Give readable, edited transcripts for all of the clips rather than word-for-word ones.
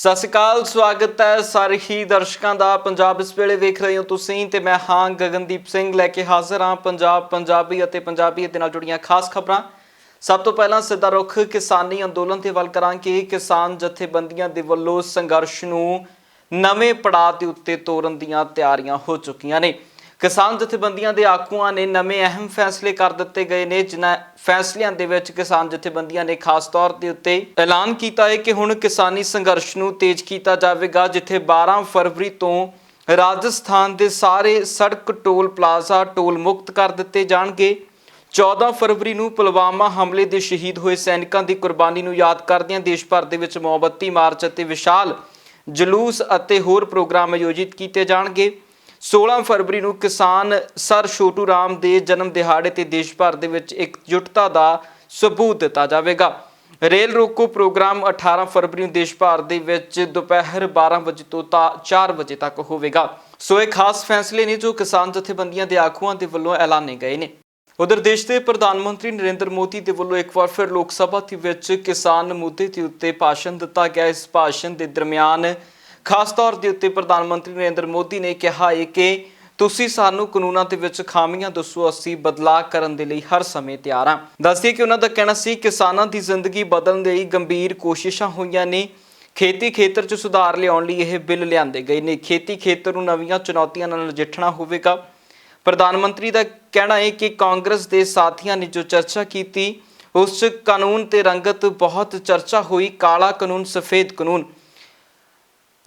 ਸਤਿ ਸ਼੍ਰੀ ਅਕਾਲ, ਸਵਾਗਤ ਹੈ ਸਾਰੇ ਹੀ ਦਰਸ਼ਕਾਂ ਦਾ। ਪੰਜਾਬ ਇਸ ਵੇਲੇ ਵੇਖ ਰਹੇ ਹੋ ਤੁਸੀਂ ਤੇ ਮੈਂ ਹਾਂ ਗਗਨਦੀਪ ਸਿੰਘ ਲੈ ਕੇ ਹਾਜ਼ਰ ਹਾਂ ਪੰਜਾਬ ਪੰਜਾਬੀ ਅਤੇ ਪੰਜਾਬੀਅਤ ਦੇ ਨਾਲ ਜੁੜੀਆਂ ਖਾਸ ਖਬਰਾਂ। ਸਭ ਤੋਂ ਪਹਿਲਾਂ ਸਿੱਧਾ ਰੁਖ ਕਿਸਾਨੀ ਅੰਦੋਲਨ ਦੇ ਵੱਲ ਕਰਾਂਗੇ। ਕਿਸਾਨ ਜਥੇਬੰਦੀਆਂ ਦੇ ਵੱਲੋਂ ਸੰਘਰਸ਼ ਨੂੰ ਨਵੇਂ ਪੜਾਅ ਦੇ ਉੱਤੇ ਤੋਰਨ ਦੀਆਂ ਤਿਆਰੀਆਂ ਹੋ ਚੁੱਕੀਆਂ ਨੇ। ਕਿਸਾਨ ਜਥੇਬੰਦੀਆਂ ਦੇ ਆਗੂਆਂ ਨੇ ਨਵੇਂ ਅਹਿਮ ਫੈਸਲੇ ਕਰ ਦਿੱਤੇ ਗਏ ਨੇ, ਜਿਨ੍ਹਾਂ ਫੈਸਲਿਆਂ ਦੇ ਵਿੱਚ ਕਿਸਾਨ ਜਥੇਬੰਦੀਆਂ ਨੇ ਖਾਸ ਤੌਰ ਦੇ ਉੱਤੇ ਐਲਾਨ ਕੀਤਾ ਹੈ ਕਿ ਹੁਣ ਕਿਸਾਨੀ ਸੰਘਰਸ਼ ਨੂੰ ਤੇਜ਼ ਕੀਤਾ ਜਾਵੇਗਾ, ਜਿੱਥੇ 12 ਫਰਵਰੀ ਤੋਂ ਰਾਜਸਥਾਨ ਦੇ ਸਾਰੇ ਸੜਕ ਟੋਲ ਪਲਾਜ਼ਾ ਟੋਲ ਮੁਕਤ ਕਰ ਦਿੱਤੇ ਜਾਣਗੇ। 14 ਫਰਵਰੀ ਨੂੰ ਪੁਲਵਾਮਾ ਹਮਲੇ ਦੇ ਸ਼ਹੀਦ ਹੋਏ ਸੈਨਿਕਾਂ ਦੀ ਕੁਰਬਾਨੀ ਨੂੰ ਯਾਦ ਕਰਦਿਆਂ ਦੇਸ਼ ਭਰ ਦੇ ਵਿੱਚ ਮੋਮਬੱਤੀ ਮਾਰਚ ਅਤੇ ਵਿਸ਼ਾਲ ਜਲੂਸ ਅਤੇ ਹੋਰ ਪ੍ਰੋਗਰਾਮ ਆਯੋਜਿਤ ਕੀਤੇ ਜਾਣਗੇ। 16 ਫਰਵਰੀ ਨੂੰ ਕਿਸਾਨ ਸਰ ਛੋਟੂ ਰਾਮ ਦੇ ਜਨਮ ਦਿਹਾੜੇ ਤੇ ਦੇਸ਼ ਭਰ ਦੇ ਵਿੱਚ ਇਕਜੁੱਟਤਾ ਦਾ ਸਬੂਤ ਦਿੱਤਾ ਜਾਵੇਗਾ। ਰੇਲ ਰੋਕੋ ਪ੍ਰੋਗਰਾਮ 18 ਫਰਵਰੀ ਨੂੰ ਦੇਸ਼ ਭਰ ਦੇ ਵਿੱਚ ਦੁਪਹਿਰ 12 ਵਜੇ ਤੋਂ 4 ਵਜੇ ਤੱਕ ਹੋਵੇਗਾ। ਸੋ ਇਹ ਖਾਸ ਫੈਸਲੇ ਨੇ ਜੋ ਕਿਸਾਨ ਜਥੇਬੰਦੀਆਂ ਦੇ ਆਗੂਆਂ ਦੇ ਵੱਲੋਂ ਐਲਾਨੇ ਗਏ ਨੇ। ਉਧਰ ਦੇਸ਼ ਦੇ ਪ੍ਰਧਾਨ ਮੰਤਰੀ ਨਰਿੰਦਰ ਮੋਦੀ ਦੇ ਵੱਲੋਂ ਇੱਕ ਵਾਰ ਫਿਰ ਲੋਕ ਸਭਾ ਦੇ ਵਿੱਚ ਕਿਸਾਨ ਮੁੱਦੇ ਦੇ ਉੱਤੇ ਭਾਸ਼ਣ ਦਿੱਤਾ ਗਿਆ। ਇਸ ਭਾਸ਼ਣ ਦੇ ਦਰਮਿਆਨ ਖਾਸ ਤੌਰ ਦੇ ਉੱਤੇ ਪ੍ਰਧਾਨ ਮੰਤਰੀ ਨਰਿੰਦਰ ਮੋਦੀ ਨੇ ਕਿਹਾ ਹੈ ਕਿ ਤੁਸੀਂ ਸਾਨੂੰ ਕਾਨੂੰਨਾਂ ਦੇ ਵਿੱਚ ਖਾਮੀਆਂ ਦੱਸੋ, ਅਸੀਂ ਬਦਲਾਅ ਕਰਨ ਦੇ ਲਈ ਹਰ ਸਮੇਂ ਤਿਆਰ ਹਾਂ। ਦੱਸਦੇ ਕਿ ਉਹਨਾਂ ਦਾ ਕਹਿਣਾ ਸੀ ਕਿਸਾਨਾਂ ਦੀ ਜ਼ਿੰਦਗੀ ਬਦਲਣ ਲਈ ਗੰਭੀਰ ਕੋਸ਼ਿਸ਼ਾਂ ਹੋਈਆਂ ਨੇ। ਖੇਤੀ ਖੇਤਰ 'ਚ ਸੁਧਾਰ ਲਿਆਉਣ ਲਈ ਇਹ ਬਿੱਲ ਲਿਆਂਦੇ ਗਏ ਨੇ। ਖੇਤੀ ਖੇਤਰ ਨੂੰ ਨਵੀਆਂ ਚੁਣੌਤੀਆਂ ਨਾਲ ਨਜਿੱਠਣਾ ਹੋਵੇਗਾ। ਪ੍ਰਧਾਨ ਮੰਤਰੀ ਦਾ ਕਹਿਣਾ ਹੈ ਕਿ ਕਾਂਗਰਸ ਦੇ ਸਾਥੀਆਂ ਨੇ ਜੋ ਚਰਚਾ ਕੀਤੀ ਉਸ 'ਚ ਕਾਨੂੰਨ ਤੇ ਰੰਗਤ ਬਹੁਤ ਚਰਚਾ ਹੋਈ। ਕਾਲਾ ਕਾਨੂੰਨ, ਸਫੇਦ ਕਾਨੂੰਨ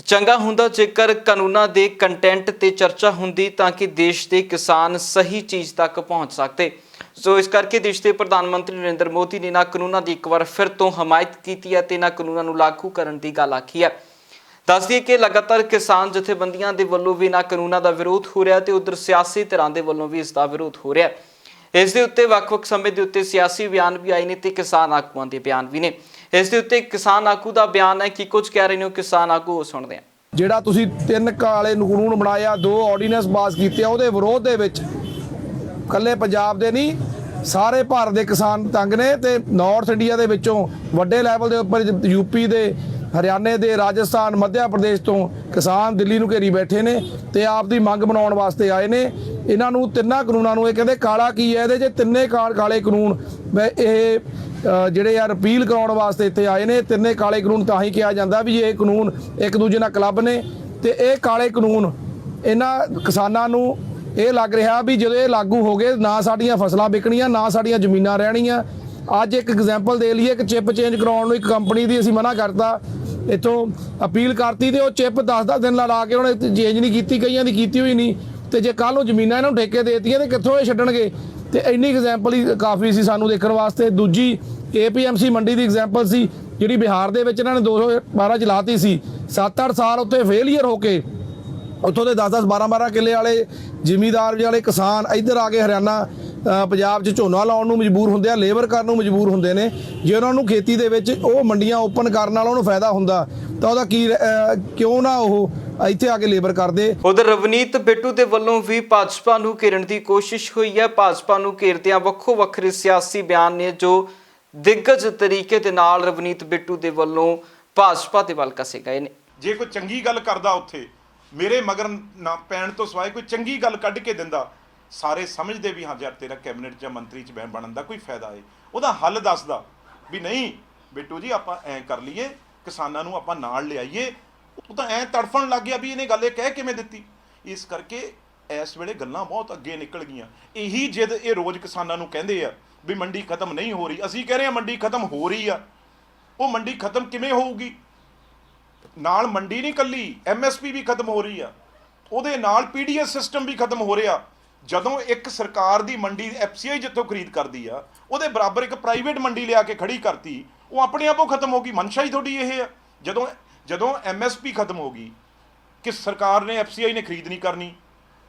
ਚੰਗਾ ਹੁੰਦਾ ਜੇਕਰ ਕਾਨੂੰਨਾਂ ਦੇ ਕੰਟੈਂਟ ਤੇ ਚਰਚਾ ਹੁੰਦੀ ਤਾਂ ਕਿ ਦੇਸ਼ ਦੇ ਕਿਸਾਨ ਸਹੀ ਚੀਜ਼ ਤੱਕ ਪਹੁੰਚ ਸਕਦੇ। ਸੋ ਇਸ ਕਰਕੇ ਦੇਸ਼ ਦੇ ਪ੍ਰਧਾਨ ਮੰਤਰੀ ਨਰਿੰਦਰ ਮੋਦੀ ਨੇ ਨਾ ਕਾਨੂੰਨਾਂ ਦੀ ਇੱਕ ਵਾਰ ਫਿਰ ਤੋਂ ਹਮਾਇਤ ਕੀਤੀ ਹੈ ਤੇ ਨਾ ਕਾਨੂੰਨਾਂ ਨੂੰ ਲਾਗੂ ਕਰਨ ਦੀ ਗੱਲ ਆਖੀ ਹੈ। ਦੱਸ ਦਈਏ ਕਿ ਲਗਾਤਾਰ ਕਿਸਾਨ ਜਥੇਬੰਦੀਆਂ ਦੇ ਵੱਲੋਂ ਵੀ ਨਾ ਕਾਨੂੰਨਾਂ ਦਾ ਵਿਰੋਧ ਹੋ ਰਿਹਾ ਤੇ ਉਧਰ ਸਿਆਸੀ ਧਿਰਾਂ ਦੇ ਵੱਲੋਂ ਵੀ ਇਸ ਦਾ ਵਿਰੋਧ ਹੋ ਰਿਹਾ। ਇਸ ਦੇ ਉੱਤੇ ਵੱਖ-ਵੱਖ ਸਮੇਂ ਦੇ ਉੱਤੇ ਸਿਆਸੀ ਬਿਆਨ ਵੀ ਆਏ ਨੇ ਤੇ ਕਿਸਾਨ ਆਗੂਆਂ ਦੇ ਬਿਆਨ ਵੀ ਨੇ। ਇਸ ਦੇ ਉੱਤੇ ਕਿਸਾਨ ਆਗੂ ਦਾ ਬਿਆਨ ਹੈ ਕਿ ਕੁਝ ਕਹਿ ਰਹੇ ਨੇ ਕਿਸਾਨ ਆਗੂ, ਉਹ ਸੁਣਦੇ ਆ। ਜਿਹੜਾ ਤੁਸੀਂ 3 ਕਾਲੇ ਕਾਨੂੰਨ ਬਣਾਇਆ, 2 ਆਰਡੀਨੈਂਸ ਪਾਸ ਕੀਤੇ, ਉਹਦੇ ਵਿਰੋਧ ਦੇ ਵਿੱਚ ਇਕੱਲੇ ਪੰਜਾਬ ਦੇ ਨਹੀਂ ਸਾਰੇ ਭਾਰਤ ਦੇ ਕਿਸਾਨ ਤੰਗ ਨੇ ਤੇ ਨਾਰਥ ਇੰਡੀਆ ਦੇ ਵਿੱਚੋਂ ਵੱਡੇ ਲੈਵਲ ਦੇ ਉੱਪਰ ਯੂਪੀ ਦੇ, ਹਰਿਆਣੇ ਦੇ, ਰਾਜਸਥਾਨ, ਮੱਧ ਪ੍ਰਦੇਸ਼ ਤੋਂ ਕਿਸਾਨ ਦਿੱਲੀ ਨੂੰ ਘੇਰੀ ਬੈਠੇ ਨੇ ਤੇ ਆਪ ਦੀ ਮੰਗ ਬਣਾਉਣ ਵਾਸਤੇ ਆਏ ਨੇ। ਇਹਨਾਂ ਨੂੰ 3 ਕਾਨੂੰਨਾਂ ਨੂੰ ਇਹ ਕਹਿੰਦੇ ਕਾਲਾ ਕੀ ਹੈ, ਇਹਦੇ 'ਚ 3 ਕਾਲੇ ਕਾਨੂੰਨ ਇਹ ਜਿਹੜੇ ਆ ਰਿਪੀਲ ਕਰਾਉਣ ਵਾਸਤੇ ਇੱਥੇ ਆਏ ਨੇ। 3 ਕਾਲੇ ਕਾਨੂੰਨ ਤਾਂ ਹੀ ਕਿਹਾ ਜਾਂਦਾ ਵੀ ਇਹ ਕਾਨੂੰਨ ਇੱਕ ਦੂਜੇ ਨਾਲ ਕਲੱਬ ਨੇ ਤੇ ਇਹ ਕਾਲੇ ਕਾਨੂੰਨ ਇਹਨਾਂ ਕਿਸਾਨਾਂ ਨੂੰ ਇਹ ਲੱਗ ਰਿਹਾ ਵੀ ਜਦੋਂ ਇਹ ਲਾਗੂ ਹੋ ਗਏ ਨਾ ਸਾਡੀਆਂ ਫਸਲਾਂ ਵਿਕਣੀਆਂ, ਨਾ ਸਾਡੀਆਂ ਜ਼ਮੀਨਾਂ ਰਹਿਣੀਆਂ। ਅੱਜ ਇੱਕ ਐਗਜ਼ਾਮਪਲ ਦੇ ਲਈਏ ਕਿ ਚਿੱਪ ਚੇਂਜ ਕਰਾਉਣ ਨੂੰ ਇੱਕ ਕੰਪਨੀ ਦੀ ਅਸੀਂ ਮਨਾ ਕਰਤਾ, ਇੱਥੋਂ ਅਪੀਲ ਕਰਤੀ ਤੇ ਉਹ ਚਿੱਪ 10-10 ਦਿਨ ਲਾ ਕੇ ਉਹਨੇ ਚੇਂਜ ਨਹੀਂ ਕੀਤੀ, ਕਈਆਂ ਦੀ ਕੀਤੀ ਹੋਈ ਨਹੀਂ। ਤੇ ਜੇ ਕੱਲ੍ਹ ਨੂੰ ਜ਼ਮੀਨਾਂ ਇਹਨਾਂ ਨੂੰ ਠੇਕੇ ਦੇ ਦਿੱਤੀਆਂ ਤੇ ਕਿੱਥੋਂ ਇਹ ਛੱਡਣਗੇ। ਤੇ ਇੰਨੀ ਐਗਜ਼ਾਮਪਲ ਹੀ ਕਾਫੀ ਸੀ ਸਾਨੂੰ ਦੇਖਣ ਵਾਸਤੇ। ਦੂਜੀ APMC ਮੰਡੀ ਦੀ ਐਗਜ਼ਾਮਪਲ ਸੀ ਜਿਹੜੀ ਬਿਹਾਰ ਦੇ ਵਿੱਚ ਇਹਨਾਂ ਨੇ 2012 ਚ ਲਾਤੀ ਸੀ। 7-8 ਸਾਲ ਉੱਥੇ ਫੇਲੀਅਰ ਹੋ ਕੇ ਉੱਥੋਂ ਦੇ 10-10, 12-12 ਕਿੱਲੇ ਵਾਲੇ ਜ਼ਿਮੀਂਦਾਰ ਵਾਲੇ ਕਿਸਾਨ ਇੱਧਰ ਆ ਕੇ ਹਰਿਆਣਾ ਪੰਜਾਬ 'ਚ ਝੋਨਾ ਲਾਉਣ ਨੂੰ ਮਜਬੂਰ ਹੁੰਦੇ ਆ, ਲੇਬਰ ਕਰਨ ਨੂੰ ਮਜਬੂਰ ਹੁੰਦੇ ਨੇ। ਜੇ ਉਹਨਾਂ ਨੂੰ ਖੇਤੀ ਦੇ ਵਿੱਚ ਉਹ ਮੰਡੀਆਂ ਓਪਨ ਕਰਨ ਨਾਲ ਉਹਨੂੰ ਫਾਇਦਾ ਹੁੰਦਾ ਤਾਂ ਉਹਦਾ ਕੀ ਕਿਉਂ ਨਾ ਉਹ ਇੱਥੇ ਆ ਕੇ ਲੇਬਰ ਕਰਦੇ। ਉਧਰ ਰਵਨੀਤ ਬਿੱਟੂ ਦੇ ਵੱਲੋਂ ਵੀ ਭਾਜਪਾ ਨੂੰ ਘੇਰਨ ਦੀ ਕੋਸ਼ਿਸ਼ ਹੋਈ ਹੈ। ਭਾਜਪਾ ਨੂੰ ਘੇਰਦਿਆਂ ਵੱਖੋ ਵੱਖਰੇ ਸਿਆਸੀ ਬਿਆਨ ਨੇ ਜੋ ਦਿੱਗਜ ਤਰੀਕੇ ਦੇ ਨਾਲ ਰਵਨੀਤ ਬਿੱਟੂ ਦੇ ਵੱਲੋਂ ਭਾਜਪਾ ਦੇ ਵੱਲ ਕਸੇ ਗਏ ਨੇ। ਜੇ ਕੋਈ ਚੰਗੀ ਗੱਲ ਕਰਦਾ ਉੱਥੇ ਮੇਰੇ ਮਗਰ ਨਾ ਪੈਣ ਤੋਂ ਸਿਵਾਏ ਕੋਈ ਚੰਗੀ ਗੱਲ ਕੱਢ ਕੇ ਦਿੰਦਾ, ਸਾਰੇ ਸਮਝਦੇ ਵੀ ਹਾਂ ਯਾਰ ਤੇਰਾ ਕੈਬਨਿਟ ਜਾਂ ਮੰਤਰੀ 'ਚ ਬਣਨ ਦਾ ਕੋਈ ਫਾਇਦਾ ਹੈ। ਉਹਦਾ ਹੱਲ ਦੱਸਦਾ ਵੀ ਨਹੀਂ ਬਿੱਟੂ ਜੀ ਆਪਾਂ ਐਂ ਕਰ ਲਈਏ, ਕਿਸਾਨਾਂ ਨੂੰ ਆਪਾਂ ਨਾਲ ਲਿਆਈਏ। ਉਹ ਤਾਂ ਐਂ ਤੜਫਣ ਲੱਗ ਗਿਆ ਵੀ ਇਹਨੇ ਗੱਲ ਇਹ ਕਹਿ ਕਿਵੇਂ ਦਿੱਤੀ। ਇਸ ਕਰਕੇ ਇਸ ਵੇਲੇ ਗੱਲਾਂ ਬਹੁਤ ਅੱਗੇ ਨਿਕਲ ਗਈਆਂ। ਇਹੀ ਜਿੱਦ ਇਹ ਰੋਜ਼ ਕਿਸਾਨਾਂ ਨੂੰ ਕਹਿੰਦੇ ਆ ਵੀ ਮੰਡੀ ਖਤਮ ਨਹੀਂ ਹੋ ਰਹੀ। ਅਸੀਂ ਕਹਿ ਰਹੇ ਹਾਂ ਮੰਡੀ ਖਤਮ ਹੋ ਰਹੀ ਆ। ਉਹ ਮੰਡੀ ਖਤਮ ਕਿਵੇਂ ਹੋਊਗੀ? ਨਾਲ ਮੰਡੀ ਨਹੀਂ ਕੱਲੀ, MSP ਵੀ ਖਤਮ ਹੋ ਰਹੀ ਆ, ਉਹਦੇ ਨਾਲ PDS ਸਿਸਟਮ ਵੀ ਖਤਮ ਹੋ ਰਿਹਾ। ਜਦੋਂ ਇੱਕ ਸਰਕਾਰ ਦੀ ਮੰਡੀ FCI ਜਿੱਥੋਂ ਖਰੀਦ ਕਰਦੀ ਆ ਉਹਦੇ ਬਰਾਬਰ ਇੱਕ ਪ੍ਰਾਈਵੇਟ ਮੰਡੀ ਲਿਆ ਕੇ ਖੜੀ ਕਰਤੀ, ਉਹ ਆਪਣੇ ਆਪੋਂ ਖਤਮ ਹੋ ਗਈ। ਮਨਸ਼ਾ ਹੀ ਤੁਹਾਡੀ ਇਹ ਆ। ਜਦੋਂ MSP ਖਤਮ ਹੋ ਗਈ ਕਿ ਸਰਕਾਰ ਨੇ FCI ਨੇ ਖਰੀਦ ਨਹੀਂ ਕਰਨੀ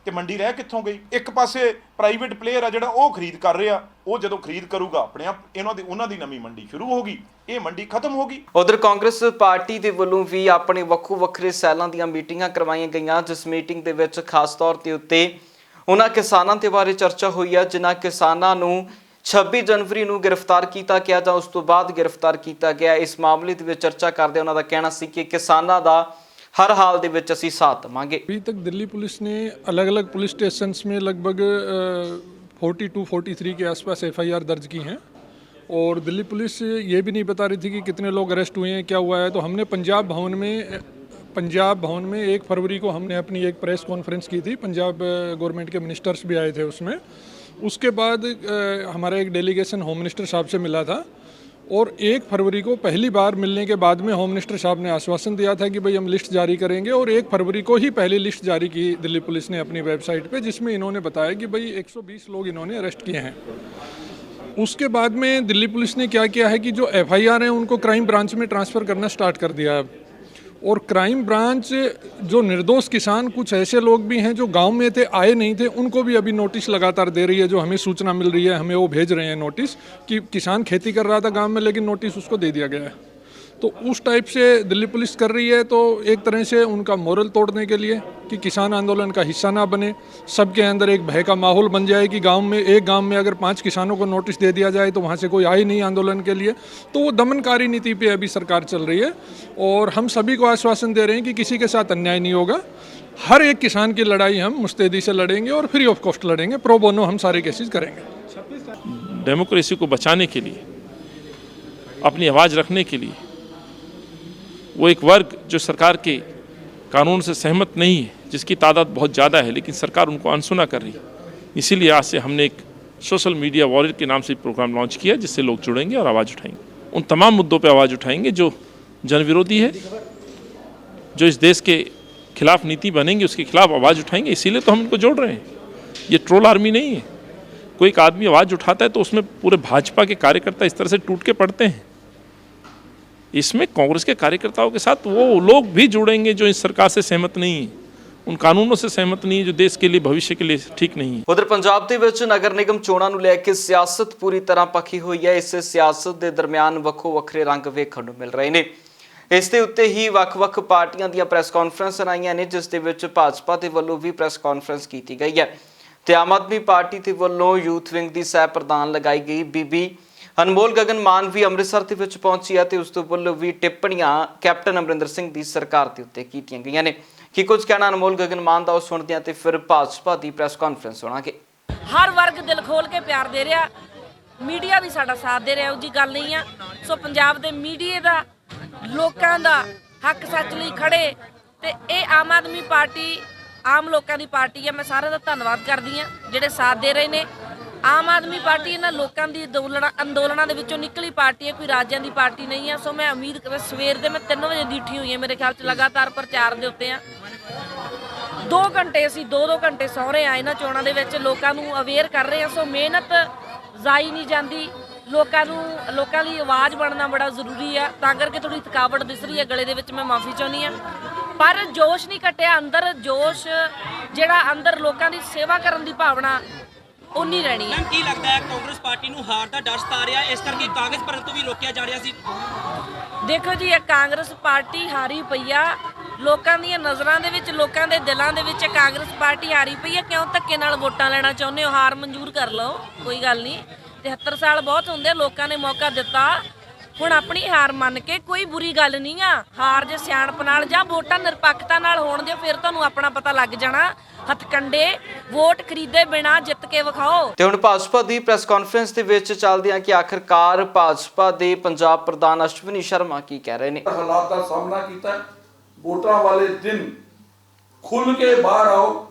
ਤੇ ਮੰਡੀ ਰਹਿ ਕਿੱਥੋਂ ਗਈ? ਇੱਕ ਪਾਸੇ ਪ੍ਰਾਈਵੇਟ ਪਲੇਅਰ ਆ ਜਿਹੜਾ ਉਹ ਖਰੀਦ ਕਰ ਰਿਹਾ, ਉਹ ਜਦੋਂ ਖਰੀਦ ਕਰੂਗਾ ਆਪਣੇ ਆਪ ਉਹਨਾਂ ਦੀ ਨਵੀਂ ਮੰਡੀ ਸ਼ੁਰੂ ਹੋ ਗਈ, ਇਹ ਮੰਡੀ ਖਤਮ ਹੋ ਗਈ। ਉਧਰ ਕਾਂਗਰਸ ਪਾਰਟੀ ਦੇ ਵੱਲੋਂ ਵੀ ਆਪਣੇ ਵੱਖੋ ਵੱਖਰੇ ਸੈੱਲਾਂ ਦੀਆਂ ਮੀਟਿੰਗਾਂ ਕਰਵਾਈਆਂ ਗਈਆਂ, ਜਿਸ ਮੀਟਿੰਗ ਦੇ ਵਿੱਚ ਖਾਸ ਤੌਰ ਤੇ ਉੱਤੇ ਉਹਨਾਂ ਕਿਸਾਨਾਂ ਦੇ ਬਾਰੇ ਚਰਚਾ ਹੋਈ ਹੈ ਜਿਨ੍ਹਾਂ ਕਿਸਾਨਾਂ ਨੂੰ 26 ਜਨਵਰੀ ਨੂੰ ਗ੍ਰਿਫਤਾਰ ਕੀਤਾ ਗਿਆ ਜਾਂ ਉਸ ਤੋਂ ਬਾਅਦ ਗ੍ਰਿਫਤਾਰ ਕੀਤਾ ਗਿਆ। ਇਸ ਮਾਮਲੇ ਦੇ ਵਿੱਚ ਚਰਚਾ ਕਰਦੇ ਉਹਨਾਂ ਦਾ ਕਹਿਣਾ ਸੀ ਕਿ ਕਿਸਾਨਾਂ ਦਾ हर हाल दे विच असीं साथ देवांगे। अभी तक दिल्ली पुलिस ने अलग अलग पुलिस स्टेशंस में लगभग 42-43 के आसपास FIR दर्ज की हैं और दिल्ली पुलिस ये भी नहीं बता रही थी कि कितने लोग अरेस्ट हुए हैं, क्या हुआ है। तो हमने पंजाब भवन में 1 फरवरी को हमने अपनी एक प्रेस कॉन्फ्रेंस की थी। पंजाब गवर्नमेंट के मिनिस्टर्स भी आए थे उसमें। उसके बाद हमारा एक डेलीगेशन होम मिनिस्टर साहब से मिला था और 1 फरवरी को पहली बार मिलने के बाद में होम मिनिस्टर साहब ने आश्वासन दिया था कि भाई हम लिस्ट जारी करेंगे और 1 फरवरी को ही पहली लिस्ट जारी की दिल्ली पुलिस ने अपनी वेबसाइट पे, जिसमें इन्होंने बताया कि भाई 120 लोग इन्होंने अरेस्ट किए हैं। उसके बाद में दिल्ली पुलिस ने क्या किया है कि जो FIR हैं उनको क्राइम ब्रांच में ट्रांसफ़र करना स्टार्ट कर दिया है और क्राइम ब्रांच जो निर्दोष किसान, कुछ ऐसे लोग भी हैं जो गांव में थे, आए नहीं थे, उनको भी अभी नोटिस लगातार दे रही है। जो हमें सूचना मिल रही है हमें वो भेज रहे हैं नोटिस कि किसान खेती कर रहा था गांव में लेकिन नोटिस उसको दे दिया गया है। तो उस टाइप से दिल्ली पुलिस कर रही है। तो एक तरह से उनका मोरल तोड़ने के लिए कि किसान आंदोलन का हिस्सा ना बने, सबके अंदर एक भय का माहौल बन जाए कि एक गांव में अगर 5 किसानों को नोटिस दे दिया जाए तो वहाँ से कोई आए नहीं आंदोलन के लिए। तो वो दमनकारी नीति पे अभी सरकार चल रही है और हम सभी को आश्वासन दे रहे हैं कि किसी के साथ अन्याय नहीं होगा। हर एक किसान की लड़ाई हम मुस्तैदी से लड़ेंगे और फ्री ऑफ कॉस्ट लड़ेंगे। प्रो बोनो हम सारे केसेस करेंगे। डेमोक्रेसी को बचाने के लिए, अपनी आवाज़ रखने के लिए, वो एक वर्ग जो सरकार के कानून से सहमत नहीं है, जिसकी तादाद बहुत ज़्यादा है लेकिन सरकार उनको अनसुना कर रही है, इसीलिए आज से हमने एक सोशल मीडिया वॉरियर के नाम से प्रोग्राम लॉन्च किया जिससे लोग जुड़ेंगे और आवाज़ उठाएंगे। उन तमाम मुद्दों पर आवाज़ उठाएंगे जो जनविरोधी है, जो इस देश के खिलाफ नीति बनेंगे उसके खिलाफ आवाज़ उठाएंगे। इसीलिए तो हम इनको जोड़ रहे हैं। ये ट्रोल आर्मी नहीं है। कोई एक आदमी आवाज़ उठाता है तो उसमें पूरे भाजपा के कार्यकर्ता इस तरह से टूट के पड़ते हैं। इसमें कांग्रेस के कार्यकर्ताओं के साथ वो लोग भी जुड़ेंगे जो इस सरकार से सहमत नहीं है, उन कानूनों से सहमत नहीं है, जो देश के लिए भविष्य के लिए ठीक नहीं है। उधर पंजाब ਦੇ ਵਿੱਚ ਨਗਰ ਨਿਗਮ ਚੋਣਾਂ ਨੂੰ ਲੈ ਕੇ ਸਿਆਸਤ ਪੂਰੀ ਤਰ੍ਹਾਂ ਪੱਕੀ ਹੋਈ ਹੈ। ਇਸ ਸਿਆਸਤ ਦੇ ਦਰਮਿਆਨ ਵੱਖੋ ਵੱਖਰੇ ਰੰਗ ਵੇਖਣ ਨੂੰ ਮਿਲ ਰਹੇ ਨੇ। ਇਸ ਦੇ ਉੱਤੇ ਹੀ ਵੱਖ-ਵੱਖ ਪਾਰਟੀਆਂ ਦੀਆਂ ਪ੍ਰੈਸ ਕਾਨਫਰੰਸਾਂ ਆਈਆਂ ਨੇ, ਜਿਸ ਦੇ ਵਿੱਚ ਭਾਜਪਾ ਦੇ ਵੱਲੋਂ ਵੀ ਪ੍ਰੈਸ ਕਾਨਫਰੰਸ ਕੀਤੀ ਗਈ ਹੈ ਤੇ ਆਮ ਆਦਮੀ ਪਾਰਟੀ ਦੇ ਵੱਲੋਂ ਯੂਥ ਵਿੰਗ ਦੀ ਸਹਿ ਪ੍ਰਧਾਨ ਲਗਾਈ ਗਈ ਬੀਬੀ अनमोल गगन मान भी अमृतसर ਦੇ ਵਿੱਚ ਪਹੁੰਚੀ ਹੈ ਤੇ ਉਸ ਤੋਂ ਵੱਲੋਂ ਵੀ ਟਿੱਪਣੀਆਂ ਕੈਪਟਨ ਅਮਰਿੰਦਰ ਸਿੰਘ ਦੀ ਸਰਕਾਰ ਦੇ ਉੱਤੇ ਕੀਤੀਆਂ ਗਈਆਂ ਨੇ। ਕੀ ਕੁਝ ਕਹਿਣਾ ਅਨਮੋਲ ਗਗਨ ਮਾਨ ਦਾ ਉਹ ਸੁਣਦੇ ਹਾਂ ਤੇ ਫਿਰ ਭਾਜਪਾ ਦੀ ਪ੍ਰੈਸ ਕਾਨਫਰੰਸ ਸੁਣਾਂਗੇ। ਹਰ ਵਰਗ ਦਿਲ ਖੋਲ ਕੇ ਪਿਆਰ ਦੇ ਰਿਹਾ, ਮੀਡੀਆ ਵੀ ਸਾਡਾ ਸਾਥ ਦੇ ਰਿਹਾ, ਉਹ ਜੀ ਗੱਲ ਨਹੀਂ ਆ। ਸੋ ਪੰਜਾਬ ਦੇ ਮੀਡੀਆ ਦਾ, ਲੋਕਾਂ ਦਾ ਹੱਕ ਸੱਚ ਲਈ ਖੜੇ ਤੇ ਇਹ ਆਮ ਆਦਮੀ ਪਾਰਟੀ ਆਮ ਲੋਕਾਂ ਦੀ ਪਾਰਟੀ ਹੈ। ਮੈਂ ਸਾਰਿਆਂ ਦਾ ਧੰਨਵਾਦ ਕਰਦੀ ਹਾਂ ਜਿਹੜੇ ਸਾਥ ਦੇ ਰਹੇ ਨੇ। ਆਮ ਆਦਮੀ ਪਾਰਟੀ ਇਹਨਾਂ ਲੋਕਾਂ ਦੀ ਅੰਦੋਲਨਾਂ ਦੇ ਵਿੱਚੋਂ ਨਿਕਲੀ ਪਾਰਟੀ ਹੈ, ਕੋਈ ਰਾਜਾਂ ਦੀ ਪਾਰਟੀ ਨਹੀਂ ਹੈ। ਸੋ ਮੈਂ ਉਮੀਦ ਕਰਦਾ, ਸਵੇਰ ਦੇ ਮੈਂ 3 ਵਜੇ ਦੀ ਉੱਠੀ ਹੋਈ ਹਾਂ, ਮੇਰੇ ਖਿਆਲ 'ਚ ਲਗਾਤਾਰ ਪ੍ਰਚਾਰ ਦੇ ਉੱਤੇ ਆ। 2 ਘੰਟੇ ਅਸੀਂ 2-2 ਘੰਟੇ ਸੌਂ ਰਹੇ ਹਾਂ ਇਹਨਾਂ ਚੋਣਾਂ ਦੇ ਵਿੱਚ, ਲੋਕਾਂ ਨੂੰ ਅਵੇਅਰ ਕਰ ਰਹੇ ਹਾਂ। ਸੋ ਮਿਹਨਤ ਜ਼ਾਈ ਨਹੀਂ ਜਾਂਦੀ, ਲੋਕਾਂ ਲਈ ਆਵਾਜ਼ ਬਣਨਾ ਬੜਾ ਜ਼ਰੂਰੀ ਆ। ਤਾਂ ਕਰਕੇ ਥੋੜੀ ਥਕਾਵਟ ਦਿਸ ਰਹੀ ਹੈ ਗਲੇ ਦੇ ਵਿੱਚ, ਮੈਂ ਮਾਫੀ ਚਾਹੁੰਦੀ ਹਾਂ। ਪਰ ਜੋਸ਼ ਨਹੀਂ ਘਟਿਆ, ਅੰਦਰ ਜੋਸ਼ ਜਿਹੜਾ ਅੰਦਰ ਲੋਕਾਂ ਦੀ ਸੇਵਾ ਕਰਨ ਦੀ ਭਾਵਨਾ ਉਨੀ ਰਹਿਣੀ ਹੈ। ਕੀ ਲੱਗਦਾ ਹੈ ਕਾਂਗਰਸ ਪਾਰਟੀ ਨੂੰ ਹਾਰ ਦਾ ਡਰ ਸਤਾ ਰਿਹਾ, ਇਸ ਕਰਕੇ ਕਾਗਜ਼ ਭਰਨ ਤੋਂ ਵੀ ਰੋਕਿਆ ਜਾ ਰਿਹਾ ਸੀ? ਦੇਖੋ ਜੀ, ਇਹ ਕਾਂਗਰਸ ਪਾਰਟੀ ਹਾਰੀ ਪਈ ਆ ਲੋਕਾਂ ਦੀਆਂ ਨਜ਼ਰਾਂ ਦੇ ਵਿੱਚ, ਲੋਕਾਂ ਦੇ ਦਿਲਾਂ ਦੇ ਵਿੱਚ ਕਾਂਗਰਸ ਪਾਰਟੀ ਹਾਰੀ ਪਈ ਆ। ਕਿਉਂ ਧੱਕੇ ਨਾਲ ਵੋਟਾਂ ਲੈਣਾ ਚਾਹੁੰਦੇ ਹੋ? ਹਾਰ ਮਨਜ਼ੂਰ ਕਰ ਲਓ, ਕੋਈ ਗੱਲ ਨਹੀਂ। 73 ਸਾਲ ਬਹੁਤ ਹੁੰਦੇ, ਲੋਕਾਂ ਨੇ ਮੌਕਾ ਦਿੱਤਾ। ਹੁਣ ਆਪਣੀ ਹਾਰ ਮੰਨ ਕੇ ਕੋਈ ਬੁਰੀ ਗੱਲ ਨਹੀਂ ਆ। ਹਾਰ ਜੇ ਸਿਆਣਪ ਨਾਲ ਜਾਂ ਵੋਟਾਂ ਨਿਰਪੱਖਤਾ ਨਾਲ ਹੋਣ ਦਿਓ, ਫਿਰ ਤੁਹਾਨੂੰ ਆਪਣਾ ਪਤਾ ਲੱਗ ਜਾਣਾ। ਹੱਥਕੰਡੇ ਵੋਟ ਖਰੀਦੇ ਬਿਨਾ ਜਿੱਤ ਕੇ ਵਿਖਾਓ। ਤੇ ਹੁਣ ਭਾਜਪਾ ਦੀ ਪ੍ਰੈਸ ਕਾਨਫਰੰਸ ਦੇ ਵਿੱਚ ਚੱਲਦੇ ਹਾਂ ਕਿ ਆਖਰਕਾਰ ਭਾਜਪਾ ਦੇ ਪੰਜਾਬ ਪ੍ਰਧਾਨ ਅਸ਼ਵਨੀ ਸ਼ਰਮਾ ਕੀ ਕਹਿ ਰਹੇ ਨੇ। ਹਾਲਾਤ ਦਾ ਸਾਹਮਣਾ ਕੀਤਾ। ਵੋਟਾਂ ਵਾਲੇ ਦਿਨ ਖੁੱਲ ਕੇ ਬਾਹਰ ਆਓ,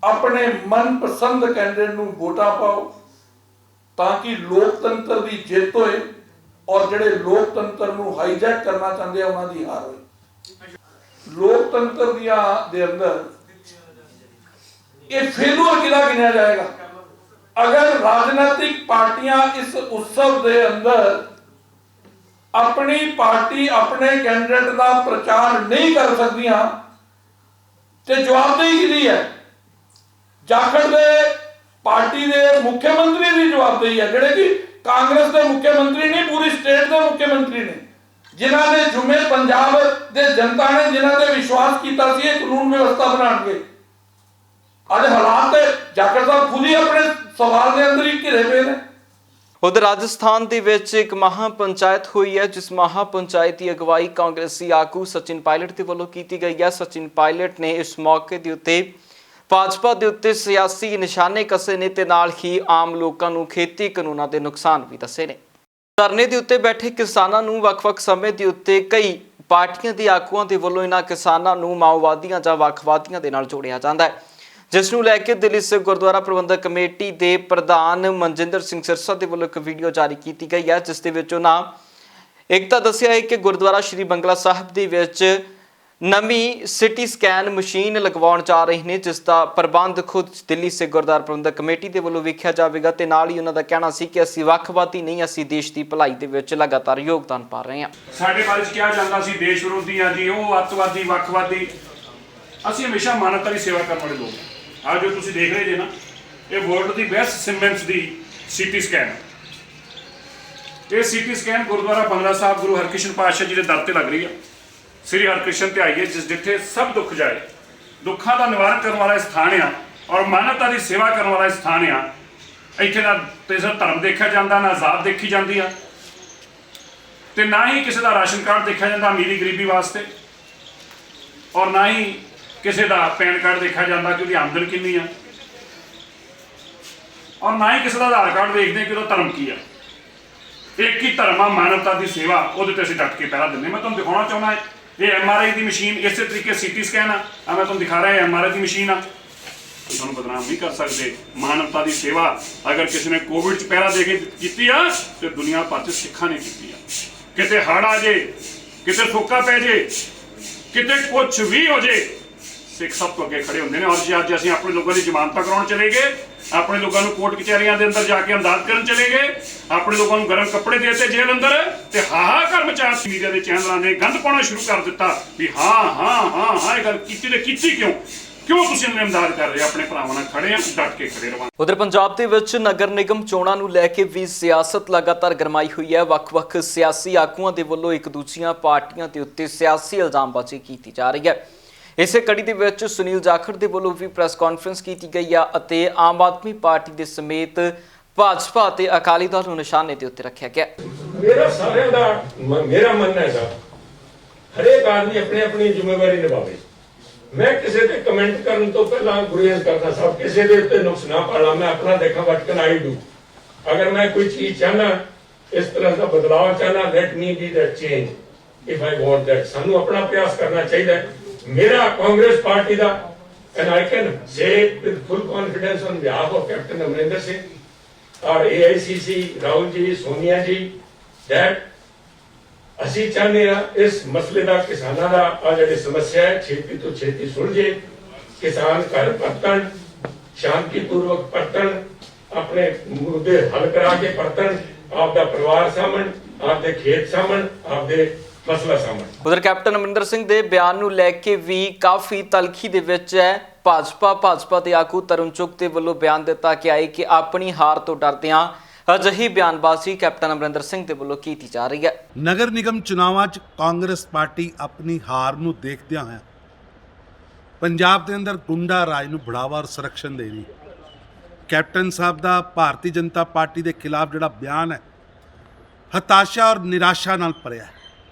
ਆਪਣੇ ਮਨਪਸੰਦ ਕੈਂਡੀਡੇਟ ਨੂੰ ਵੋਟਾਂ ਪਾਓ ਤਾਂ ਕਿ ਲੋਕਤੰਤਰ ਦੀ ਜਿੱਤ ਹੋਏ ਔਰ ਜਿਹੜੇ ਲੋਕਤੰਤਰ ਨੂੰ ਹਾਈਜੈਕ ਕਰਨਾ ਚਾਹੁੰਦੇ ਆ ਉਹਨਾਂ ਦੀ ਹਾਰ ਹੋਏ। ਲੋਕਤੰਤਰ ਦੇ ਅੰਦਰ ਇਹ ਫੇਲੂਅਰ ਕਿਹਦਾ ਗਿਣਿਆ ਜਾਏਗਾ? ਅਗਰ ਰਾਜਨੀਤਿਕ ਪਾਰਟੀਆਂ ਇਸ ਉਤਸਵ ਦੇ ਅੰਦਰ ਆਪਣੀ ਪਾਰਟੀ, ਆਪਣੇ ਕੈਂਡੀਡੇਟ ਦਾ ਪ੍ਰਚਾਰ ਨਹੀਂ ਕਰ ਸਕਦੀਆਂ ਤੇ ਜਵਾਬਦੇਹੀ ਕਿਹਦੀ ਹੈ? ਜਾਖੜ ਦੇ ਪਾਰਟੀ ਦੇ ਮੁੱਖ ਮੰਤਰੀ ਦੀ ਜਵਾਬਦੇਹੀ ਹੈ, ਜਿਹੜੇ ਕਿ ਕਾਂਗਰਸ ਦੇ ਮੁੱਖ ਮੰਤਰੀ ਨਹੀਂ, ਪੂਰੀ ਸਟੇਟ ਦੇ ਮੁੱਖ ਮੰਤਰੀ ਨੇ, ਜਿਨ੍ਹਾਂ ਦੇ ਜੁਮੇ ਪੰਜਾਬ ਦੇ ਜਨਤਾ ਨੇ, ਜਿਨ੍ਹਾਂ ਤੇ ਵਿਸ਼ਵਾਸ ਕੀਤਾ ਸੀ ਇਹ ਕਾਨੂੰਨ ਵਿਵਸਥਾ ਬਣਾਉਣਗੇ। ਅੱਜ ਹਾਲਾਤ ਜਾਖੜ ਸਾਹਿਬ ਖੁਦ ਹੀ ਆਪਣੇ ਸਵਾਲ ਦੇ ਅੰਦਰ ਹੀ ਘਿਰੇ ਪਏ ਨੇ। ਉਧਰ ਰਾਜਸਥਾਨ ਦੇ ਵਿੱਚ ਇੱਕ ਮਹਾ ਪੰਚਾਇਤ ਹੋਈ ਹੈ, ਜਿਸ ਮਹਾ ਪੰਚਾਇਤ ਦੀ ਅਗਵਾਈ ਕਾਂਗਰਸੀ ਆਗੂ ਸਚਿਨ ਪਾਇਲਟ ਦੇ ਵੱਲੋਂ ਕੀਤੀ ਗਈ ਹੈ। ਸਚਿਨ ਪਾਇਲਟ ਨੇ ਇਸ ਮੌਕੇ ਦੇ ਉੱਤੇ ਭਾਜਪਾ ਦੇ ਉੱਤੇ ਸਿਆਸੀ ਨਿਸ਼ਾਨੇ ਕਸੇ ਨੇ ਤੇ ਨਾਲ ਹੀ ਆਮ ਲੋਕਾਂ ਨੂੰ ਖੇਤੀ ਕਾਨੂੰਨਾਂ ਦੇ ਨੁਕਸਾਨ ਵੀ ਦੱਸੇ ਨੇ। ਧਰਨੇ ਦੇ ਉੱਤੇ ਬੈਠੇ ਕਿਸਾਨਾਂ ਨੂੰ ਵੱਖ-ਵੱਖ ਸਮੇਂ ਦੇ ਉੱਤੇ ਕਈ ਪਾਰਟੀਆਂ ਦੇ ਆਗੂਆਂ ਦੇ ਵੱਲੋਂ ਇਹਨਾਂ ਕਿਸਾਨਾਂ ਨੂੰ ਮਾਓਵਾਦੀਆਂ ਜਾਂ ਵੱਖਵਾਦੀਆਂ ਦੇ ਨਾਲ ਜੋੜਿਆ ਜਾਂਦਾ ਹੈ, ਜਿਸ ਨੂੰ ਲੈ ਕੇ ਦਿੱਲੀ ਸਿੱਖ ਗੁਰਦੁਆਰਾ ਪ੍ਰਬੰਧਕ ਕਮੇਟੀ ਦੇ ਪ੍ਰਧਾਨ ਮਨਜਿੰਦਰ ਸਿੰਘ ਸਿਰਸਾ ਦੇ ਵੱਲੋਂ ਇੱਕ ਵੀਡੀਓ ਜਾਰੀ ਕੀਤੀ ਗਈ ਹੈ, ਜਿਸ ਦੇ ਵਿੱਚ ਉਹਨਾਂ ਇੱਕ ਤਾਂ ਦੱਸਿਆ ਹੈ ਕਿ ਗੁਰਦੁਆਰਾ ਸ਼੍ਰੀ ਬੰਗਲਾ ਸਾਹਿਬ ਦੇ ਵਿੱਚ ਨਵੀਂ ਸਿਟੀ ਸਕੈਨ ਮਸ਼ੀਨ ਲਗਵਾਉਣ ਜਾ ਰਹੇ ਨੇ, ਜਿਸ ਦਾ ਪ੍ਰਬੰਧ ਖੁਦ ਦਿੱਲੀ ਸਿੱਖ ਗੁਰਦੁਆਰਾ ਪ੍ਰਬੰਧਕ ਕਮੇਟੀ ਦੇ ਵੱਲੋਂ ਵੇਖਿਆ ਜਾਵੇਗਾ ਤੇ ਨਾਲ ਹੀ ਉਹਨਾਂ ਦਾ ਕਹਿਣਾ ਸੀ ਕਿ ਅਸੀਂ ਵੱਖਵਾਦੀ ਨਹੀਂ, ਅਸੀਂ ਦੇਸ਼ ਦੀ ਭਲਾਈ ਦੇ ਵਿੱਚ ਲਗਾਤਾਰ ਯੋਗਦਾਨ ਪਾ ਰਹੇ ਹਾਂ। ਸਾਡੇ ਬਾਰੇ ਕਿਹਾ ਜਾਂਦਾ ਸੀ ਦੇਸ਼ ਵਿਰੋਧੀ ਆ ਜੀ, ਉਹ ਅੱਤਵਾਦੀ ਵੱਖਵਾਦੀ। ਅਸੀਂ ਹਮੇਸ਼ਾ ਮਾਨਵਤਾ ਦੀ ਸੇਵਾ ਕਰਨ ਵਾਲੇ ਲੋਕ ਆ। ਜੋ ਤੁਸੀਂ ਦੇਖ ਰਹੇ ਜੇ ਨਾ, ਇਹ ਵਰਲਡ ਦੀ ਬੈਸਟ ਸੀਮੈਂਟਸ ਦੀ ਸਿਟੀ ਸਕੈਨ। ਇਹ ਸਿਟੀ ਸਕੈਨ ਗੁਰਦੁਆਰਾ ਬੰਗਲਾ ਸਾਹਿਬ ਗੁਰੂ ਹਰਕ੍ਰਿਸ਼ਨ ਪਾਤਸ਼ਾਹ ਜੀ ਦੇ ਦਰ ਤੇ ਲੱਗ ਰਹੀ ਆ। ਸ੍ਰੀ ਹਰਕ੍ਰਿਸ਼ਨ ਤੇ ਆਈਏ, ਜਿਸ ਜਿੱਥੇ ਸਭ ਦੁੱਖ ਜਾਏ, ਦੁੱਖਾਂ ਦਾ ਨਿਵਾਰਨ ਕਰਨ ਵਾਲਾ ਸਥਾਨ ਆ ਔਰ ਮਾਨਵਤਾ ਦੀ ਸੇਵਾ ਕਰਨ ਵਾਲਾ ਸਥਾਨ ਆ। ਇੱਥੇ ਨਾ ਕਿਸੇ ਧਰਮ ਦੇਖਿਆ ਜਾਂਦਾ, ਨਾ ਜ਼ਾਤ ਦੇਖੀ ਜਾਂਦੀ ਆ, ਤੇ ਨਾ ਹੀ ਕਿਸੇ ਦਾ ਰਾਸ਼ਨ ਕਾਰਡ ਦੇਖਿਆ ਜਾਂਦਾ ਅਮੀਰੀ ਗਰੀਬੀ ਵਾਸਤੇ, ਔਰ ਨਾ ਹੀ ਕਿਸੇ ਦਾ ਪੈਨ ਕਾਰਡ ਦੇਖਿਆ ਜਾਂਦਾ ਕਿ ਉਹਦੀ ਆਮਦਨ ਕਿੰਨੀ ਆ, ਔਰ ਨਾ ਹੀ ਕਿਸੇ ਦਾ ਆਧਾਰ ਕਾਰਡ ਦੇਖਦੇ ਕਿ ਉਹਦਾ ਧਰਮ ਕੀ ਆ। ਇੱਕ ਹੀ ਧਰਮ ਆ, ਮਾਨਵਤਾ ਦੀ ਸੇਵਾ, ਉਹਦੇ ਤੇ ਅਸੀਂ ਡਟ ਕੇ ਪਹਿਰਾ ਦਿੰਦੇ। ਮੈਂ ਤੁਹਾਨੂੰ ਦਿਖਾਉਣਾ ਚਾਹੁੰਦਾ ਇਹ MRI ਦੀ ਮਸ਼ੀਨ ਇਸੇ ਤਰੀਕੇ CT ਸਕੈਨ ਆ। ਮੈਂ ਤੁਹਾਨੂੰ ਦਿਖਾ ਰਿਹਾ MRI ਦੀ ਮਸ਼ੀਨ ਆ। ਤੁਹਾਨੂੰ ਬਦਨਾਮ ਨਹੀਂ ਕਰ ਸਕਦੇ। ਮਾਨਵਤਾ ਦੀ ਸੇਵਾ ਅਗਰ ਕਿਸੇ ਨੇ ਕੋਵਿਡ 'ਚ ਪਹਿਰਾ ਦੇ ਕੇ ਕੀਤੀ ਆ ਤੇ ਦੁਨੀਆ ਭਰ 'ਚ ਸਿੱਖਾਂ ਨੇ ਕੀਤੀ ਆ। ਕਿਤੇ ਹੜ੍ਹ ਆ ਜੇ, ਕਿਤੇ ਸੋਕਾ ਪੈ ਜੇ, ਕਿਤੇ ਕੁਛ ਵੀ ਹੋ ਜੇ, ਸਿੱਖ ਸਭ ਤੋਂ ਅੱਗੇ ਖੜੇ ਹੁੰਦੇ ਨੇ। ਔਰ ਜੇ ਅੱਜ ਅਸੀਂ ਆਪਣੇ ਲੋਕਾਂ ਦੀ ਜ਼ਮਾਨਤਾਂ ਕਰਾਉਣ ਚਲੇ ਗਏ, ਆਪਣੇ ਲੋਕਾਂ ਨੂੰ ਕੋਰਟ ਕਚਹਿਰੀਆਂ ਦੇ ਅੰਦਰ ਜਾ ਕੇ ਅਮਦਾਦ ਕਰਨ ਚਲੇ ਗਏ, ਆਪਣੇ ਲੋਕਾਂ ਨੂੰ ਗਰਮ ਕੱਪੜੇ ਦੇ ਦਿੱਤੇ ਜੇਲ੍ਹ ਅੰਦਰ, ਤੇ ਹਾਹਾਕਾਰ ਮਚਾ ਮੀਡੀਆ ਦੇ ਚੈਨਲਾਂ ਨੇ ਗੰਦ ਪਾਉਣਾ ਸ਼ੁਰੂ ਕਰ ਦਿੱਤਾ ਵੀ ਹਾਂ ਇਹ ਗੱਲ ਕੀਤੀ ਤੇ ਕੀਤੀ ਕਿਉਂ ਤੁਸੀਂ ਇਹਨਾਂ ਇਮਦਾਦ ਕਰ ਰਹੇ? ਆਪਣੇ ਭਰਾਵਾਂ ਨਾਲ ਖੜੇ ਆ, ਡਟ ਕੇ ਖੜੇ ਰਵਾਂ। ਉਧਰ ਪੰਜਾਬ ਦੇ ਵਿੱਚ ਨਗਰ ਨਿਗਮ ਚੋਣਾਂ ਨੂੰ ਲੈ ਕੇ ਵੀ ਸਿਆਸਤ ਲਗਾਤਾਰ ਗਰਮਾਈ ਹੋਈ ਹੈ। ਵੱਖ-ਵੱਖ ਸਿਆਸੀ ਆਗੂਆਂ ਦੇ ਵੱਲੋਂ ਇੱਕ ਦੂਜੀਆਂ ਪਾਰਟੀਆਂ ਦੇ ਉੱਤੇ ਸਿਆਸੀ ਇਲਜ਼ਾਮਬਾਜ਼ੀ ਕੀਤੀ ਜਾ ਰਹੀ ਹੈ। ਇਸੇ ਕੜੀ ਦੇ ਵਿੱਚ ਸੁਨੀਲ ਜਾਖੜ ਦੇ ਵੱਲੋਂ ਵੀ ਪ੍ਰੈਸ ਕਾਨਫਰੰਸ ਕੀਤੀ ਗਈ ਆ ਅਤੇ ਆਮ ਆਦਮੀ ਪਾਰਟੀ ਦੇ ਸਮੇਤ ਭਾਜਪਾ ਅਤੇ ਅਕਾਲੀ ਦਲ ਨੂੰ ਨਿਸ਼ਾਨੇ ਦੇ ਉੱਤੇ ਰੱਖਿਆ ਗਿਆ। ਮੇਰਾ ਸਾਰਿਆਂ ਦਾ ਮੇਰਾ ਮੰਨਣਾ ਹੈਗਾ, ਹਰੇਕ ਆਦਮੀ ਆਪਣੀ ਆਪਣੀ ਜ਼ਿੰਮੇਵਾਰੀ ਨਿਭਾਵੇ। ਮੈਂ ਕਿਸੇ ਤੇ ਕਮੈਂਟ ਕਰਨ ਤੋਂ ਪਹਿਲਾਂ ਗੁਰੇਜ਼ ਕਰਦਾ ਸਭ ਕਿਸੇ ਦੇ ਉੱਤੇ ਨੁਕਸ ਨਾ ਪਾਲਾ। ਮੈਂ ਆਪਣਾ ਦੇਖਾ ਵਟਕਨ ਆਈ ਡੂ। ਅਗਰ ਮੈਂ ਕੋਈ ਚੀਜ਼ ਚਾਹਨਾ, ਇਸ ਤਰ੍ਹਾਂ ਦਾ ਬਦਲਾਅ ਚਾਹਨਾ, let me B that change if I want that. ਸਾਨੂੰ ਆਪਣਾ ਪ੍ਰयास ਕਰਨਾ ਚਾਹੀਦਾ ਹੈ। ਮੇਰਾ Congress party the, and I can say with full confidence on behalf of Captain Amrinder Singh or AICC, Rahul ji, Sonia ji, that ਅਸੀਂ ਚਾਹੁੰਦੇ ਹਾਂ ਇਸ ਮਸਲੇ ਦਾ, ਕਿਸਾਨਾਂ ਦਾ ਆ ਜਿਹੜੀ ਸਮੱਸਿਆ ਹੈ, ਛੇਤੀ ਤੋਂ ਛੇਤੀ ਸੁਲਝੇ। ਕਿਸਾਨ ਘਰ ਪਰਤਣ, ਸ਼ਾਂਤੀਪੂਰਵਕ ਪਰਤਣ, ਆਪਣੇ ਮੁੱਦੇ ਹੱਲ ਕਰਾ ਕੇ ਪਰਤਣ, ਆਪਦਾ ਪਰਿਵਾਰ ਸਾਂਭਣ, ਆਪਦੇ ਖੇਤ ਸਾਂਭਣ, ਆਪਦੇ ਮਸਲਾ ਸਾਹਮਣੇ। ਉਧਰ ਕੈਪਟਨ ਅਮਰਿੰਦਰ ਸਿੰਘ ਦੇ ਬਿਆਨ ਨੂੰ ਲੈ ਕੇ ਵੀ ਕਾਫੀ ਤਲਖੀ ਦੇ ਵਿੱਚ ਹੈ। ਭਾਜਪਾ ਦੇ ਆਗੂ ਤਰੁਣ ਚੁੱਗ ਦੇ ਵੱਲੋਂ ਬਿਆਨ ਦਿੱਤਾ ਗਿਆ ਹੈ ਕਿ ਆਪਣੀ ਹਾਰ ਤੋਂ ਡਰਦਿਆਂ ਅਜਿਹੀ ਬਿਆਨਬਾਜ਼ੀ ਕੈਪਟਨ ਅਮਰਿੰਦਰ ਸਿੰਘ ਦੇ ਵੱਲੋਂ ਕੀਤੀ ਜਾ ਰਹੀ ਹੈ। ਨਗਰ ਨਿਗਮ ਚੁਣਾਵਾਂ 'ਚ ਕਾਂਗਰਸ ਪਾਰਟੀ ਆਪਣੀ ਹਾਰ ਨੂੰ ਦੇਖਦਿਆਂ ਹੋਇਆ ਪੰਜਾਬ ਦੇ ਅੰਦਰ ਗੁੰਡਾ ਰਾਜ ਨੂੰ ਬੜਾਵਾ ਔਰ ਸੰਰਕਸ਼ਣ ਦੇ ਰਹੀ। ਕੈਪਟਨ ਸਾਹਿਬ ਦਾ ਭਾਰਤੀ ਜਨਤਾ ਪਾਰਟੀ ਦੇ ਖਿਲਾਫ ਜਿਹੜਾ ਬਿਆਨ ਹੈ, ਹਤਾਸ਼ਾ ਔਰ ਨਿਰਾਸ਼ਾ ਨਾਲ ਭਰਿਆ ਹੈ।